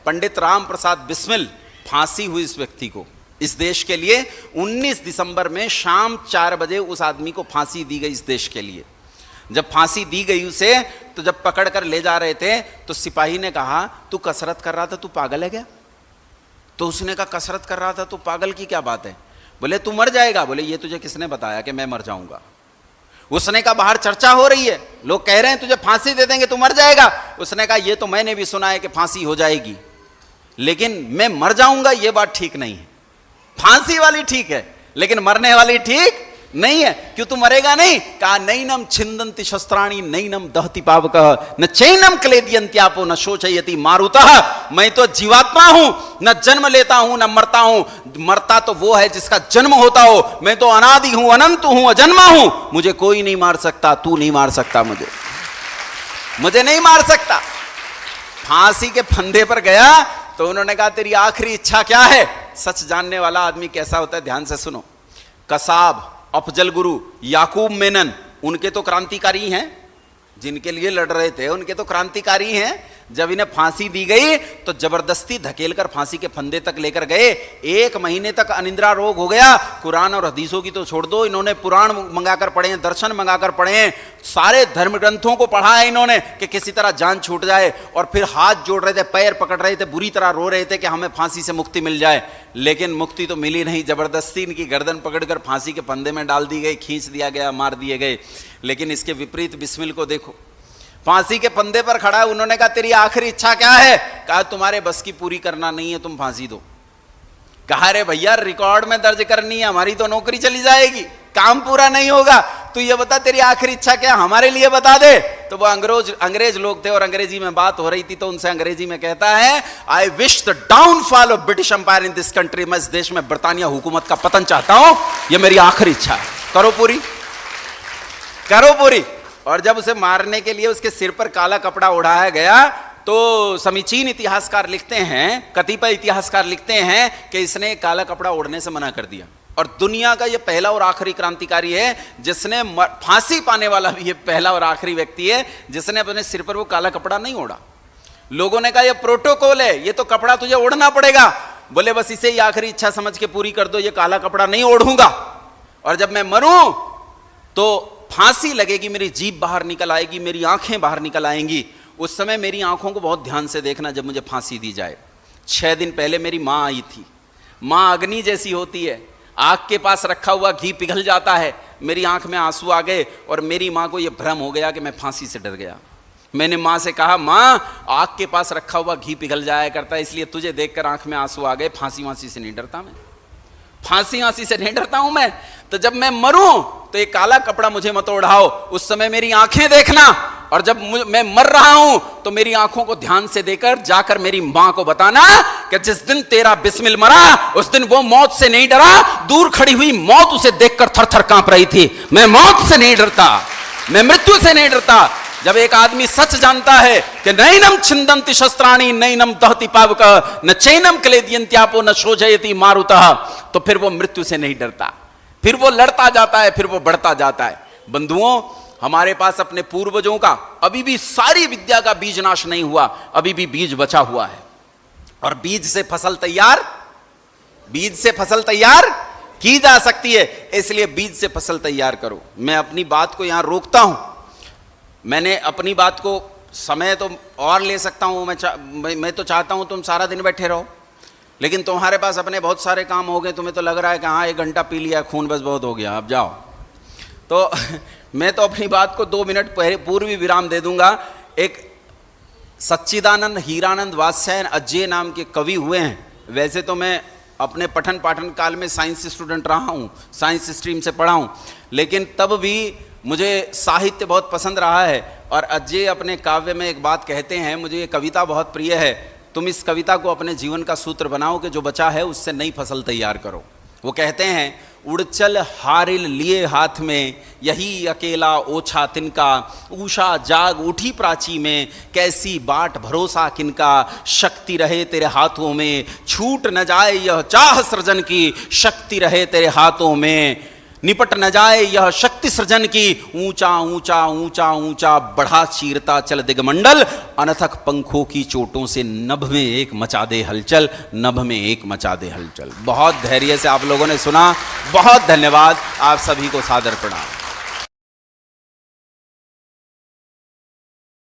पंडित राम प्रसाद बिस्मिल, फांसी हुई इस व्यक्ति को, इस देश के लिए 19 दिसंबर में शाम 4 बजे उस आदमी को फांसी दी गई इस देश के लिए। जब फांसी दी गई उसे, तो जब पकड़ कर ले जा रहे थे तो सिपाही ने कहा, तू कसरत कर रहा था, तू पागल है क्या? तो उसने कहा, कसरत कर रहा था तो पागल की क्या बात है? बोले तू मर जाएगा। बोले ये तुझे किसने बताया कि मैं मर जाऊंगा? उसने कहा बाहर चर्चा हो रही है, लोग कह रहे हैं तुझे फांसी दे देंगे, तू मर जाएगा। उसने कहा ये तो मैंने भी सुना है कि फांसी हो जाएगी, लेकिन मैं मर जाऊंगा ये बात ठीक नहीं है। फांसी वाली ठीक है, लेकिन मरने वाली ठीक नहीं है। क्यों तू मरेगा नहीं? कहा नैनम छिंदन्ति शस्त्राणि नैनम दहति पावकः न चैनम क्लेदयन्त्यापो न शोचयति मारुतः। मैं तो जीवात्मा हूं, न जन्म लेता हूं न मरता हूं। मरता तो वो है जिसका जन्म होता हो। मैं तो अनादि हूं, अनंत हूं, अजन्मा हूं। मुझे कोई नहीं मार सकता, तू नहीं मार सकता, मुझे नहीं मार सकता। फांसी के फंदे पर गया तो उन्होंने कहा तेरी आखिरी इच्छा क्या है? सच जानने वाला आदमी कैसा होता है, ध्यान से सुनो। कसाब, अफजल गुरु, याकूब मेनन, उनके तो क्रांतिकारी हैं, जिनके लिए लड़ रहे थे उनके तो क्रांतिकारी हैं। जब इन्हें फांसी दी गई तो जबरदस्ती धकेलकर फांसी के फंदे तक लेकर गए। 1 महीने तक अनिद्रा रोग हो गया। कुरान और हदीसों की तो छोड़ दो, इन्होंने पुराण मंगाकर पढ़े हैं, दर्शन मंगाकर पढ़े हैं, सारे धर्म ग्रंथों को पढ़ा है इन्होंने कि किसी तरह जान छूट जाए। और फिर हाथ जोड़ रहे थे, पैर पकड़ रहे थे, बुरी तरह रो रहे थे कि हमें फांसी से मुक्ति मिल जाए। लेकिन मुक्ति तो मिली नहीं। जबरदस्ती इनकी गर्दन पकड़कर फांसी के फंदे में डाल दी गई, खींच दिया गया, मार दिए गए। लेकिन इसके विपरीत बिस्मिल को देखो, फांसी के फंदे पर खड़ा है। उन्होंने कहा तेरी आखिरी इच्छा क्या है? कहा तुम्हारे बस की पूरी करना नहीं है, तुम फांसी दो। कहा रे भैया रिकॉर्ड में दर्ज करनी है, हमारी तो नौकरी चली जाएगी, काम पूरा नहीं होगा। तू ये बता तेरी आखिरी इच्छा क्या, हमारे लिए बता दे। तो वो अंग्रेज लोग थे और अंग्रेजी में बात हो रही थी, तो उनसे अंग्रेजी में कहता है, I wish the downfall of British empire in this country. मैं इस देश में बरतानिया हुकूमत का पतन चाहता हूं, ये मेरी आखिरी इच्छा है, करो पूरी, करो पूरी। और जब उसे मारने के लिए उसके सिर पर काला कपड़ा उड़ाया गया तो समीचीन इतिहासकार लिखते हैं, कतिपय इतिहासकार लिखते हैं कि इसने काला कपड़ा ओढ़ने से मना कर दिया। और दुनिया का यह पहला और आखिरी क्रांतिकारी है जिसने, फांसी पाने वाला भी ये पहला और आखिरी व्यक्ति है जिसने अपने सिर पर वो काला कपड़ा नहीं ओढ़ा। लोगों ने कहा यह प्रोटोकॉल है, ये तो कपड़ा तुझे ओढ़ना पड़ेगा। बोले बस इसे ही आखिरी इच्छा समझ के पूरी कर दो, ये काला कपड़ा नहीं ओढ़ूंगा, और जब मैं मरूं तो फांसी लगेगी, मेरी जीभ बाहर निकल आएगी, मेरी आंखें बाहर निकल आएंगी। उस समय मेरी आंखों को बहुत ध्यान से देखना जब मुझे फांसी दी जाए। 6 दिन पहले मेरी माँ आई थी। माँ अग्नि जैसी होती है, आग के पास रखा हुआ घी पिघल जाता है। मेरी आंख में आंसू आ गए और मेरी माँ को यह भ्रम हो गया कि मैं फांसी से डर गया। मैंने माँ से कहा, माँ आग के पास रखा हुआ घी पिघल जाया करता है, इसलिए तुझे देखकर आंख में आंसू आ गए। फांसी वांसी से नहीं डरता मैं, फांसी वांसी से नहीं डरता हूं मैं। तो जब मैं मरूं तो ये काला कपड़ा मुझे मत ओढ़ाओ, उस समय मेरी आंखें देखना। और जब मैं मर रहा हूं तो मेरी आंखों को ध्यान से देकर जाकर मेरी मां को बताना कि जिस दिन तेरा बिस्मिल मरा उस दिन वो मौत से नहीं डरा, दूर खड़ी हुई मौत उसे देखकर थर थर कांप रही थी। मैं मौत से नहीं डरता, मैं मृत्यु से नहीं डरता। जब एक आदमी सच जानता है कि नैनम छिंदन्ति शस्त्राणि नैनम दहति पावकः न चैनम क्लेदयन्त्यापो न शोचयति मारुतः, तो फिर वो मृत्यु से नहीं डरता, फिर वो लड़ता जाता है, फिर वो बढ़ता जाता है। बंधुओं, हमारे पास अपने पूर्वजों का अभी भी सारी विद्या का बीज नाश नहीं हुआ, अभी भी बीज बचा हुआ है। और बीज से फसल तैयार, बीज से फसल तैयार की जा सकती है, इसलिए बीज से फसल तैयार करो। मैं अपनी बात को यहां रोकता हूं। मैंने अपनी बात को समय तो और ले सकता हूं, मैं तो चाहता हूं तुम सारा दिन बैठे रहो, लेकिन तुम्हारे पास अपने बहुत सारे काम हो गए। तुम्हें तो लग रहा है कि हाँ 1 घंटा पी लिया, खून बस बहुत हो गया, अब जाओ। तो मैं तो अपनी बात को 2 मिनट पूर्व विराम दे दूंगा। एक सच्चिदानंद हीरानंद वात्स्यायन अज्जे नाम के कवि हुए हैं। वैसे तो मैं अपने पठन पाठन काल में साइंस स्टूडेंट रहा हूँ, साइंस स्ट्रीम से पढ़ा हूँ, लेकिन तब भी मुझे साहित्य बहुत पसंद रहा है। और अज्जे अपने काव्य में एक बात कहते हैं, मुझे ये कविता बहुत प्रिय है, तुम इस कविता को अपने जीवन का सूत्र बनाओ कि जो बचा है उससे नई फसल तैयार करो। वो कहते हैं, उड़ चल हारिल लिए हाथ में, यही अकेला ओछा तिनका, ऊषा जाग उठी प्राची में, कैसी बाट भरोसा किनका, शक्ति रहे तेरे हाथों में, छूट न जाए यह चाह सृजन की, शक्ति रहे तेरे हाथों में, निपट न जाए यह शक्ति सृजन की, ऊंचा ऊंचा ऊंचा ऊंचा बढ़ा चीरता चल दिगमंडल, अनथक पंखों की चोटों से नभ में एक मचा दे हलचल, नभ में एक मचा दे हलचल। बहुत धैर्य से आप लोगों ने सुना, बहुत धन्यवाद, आप सभी को सादर प्रणाम।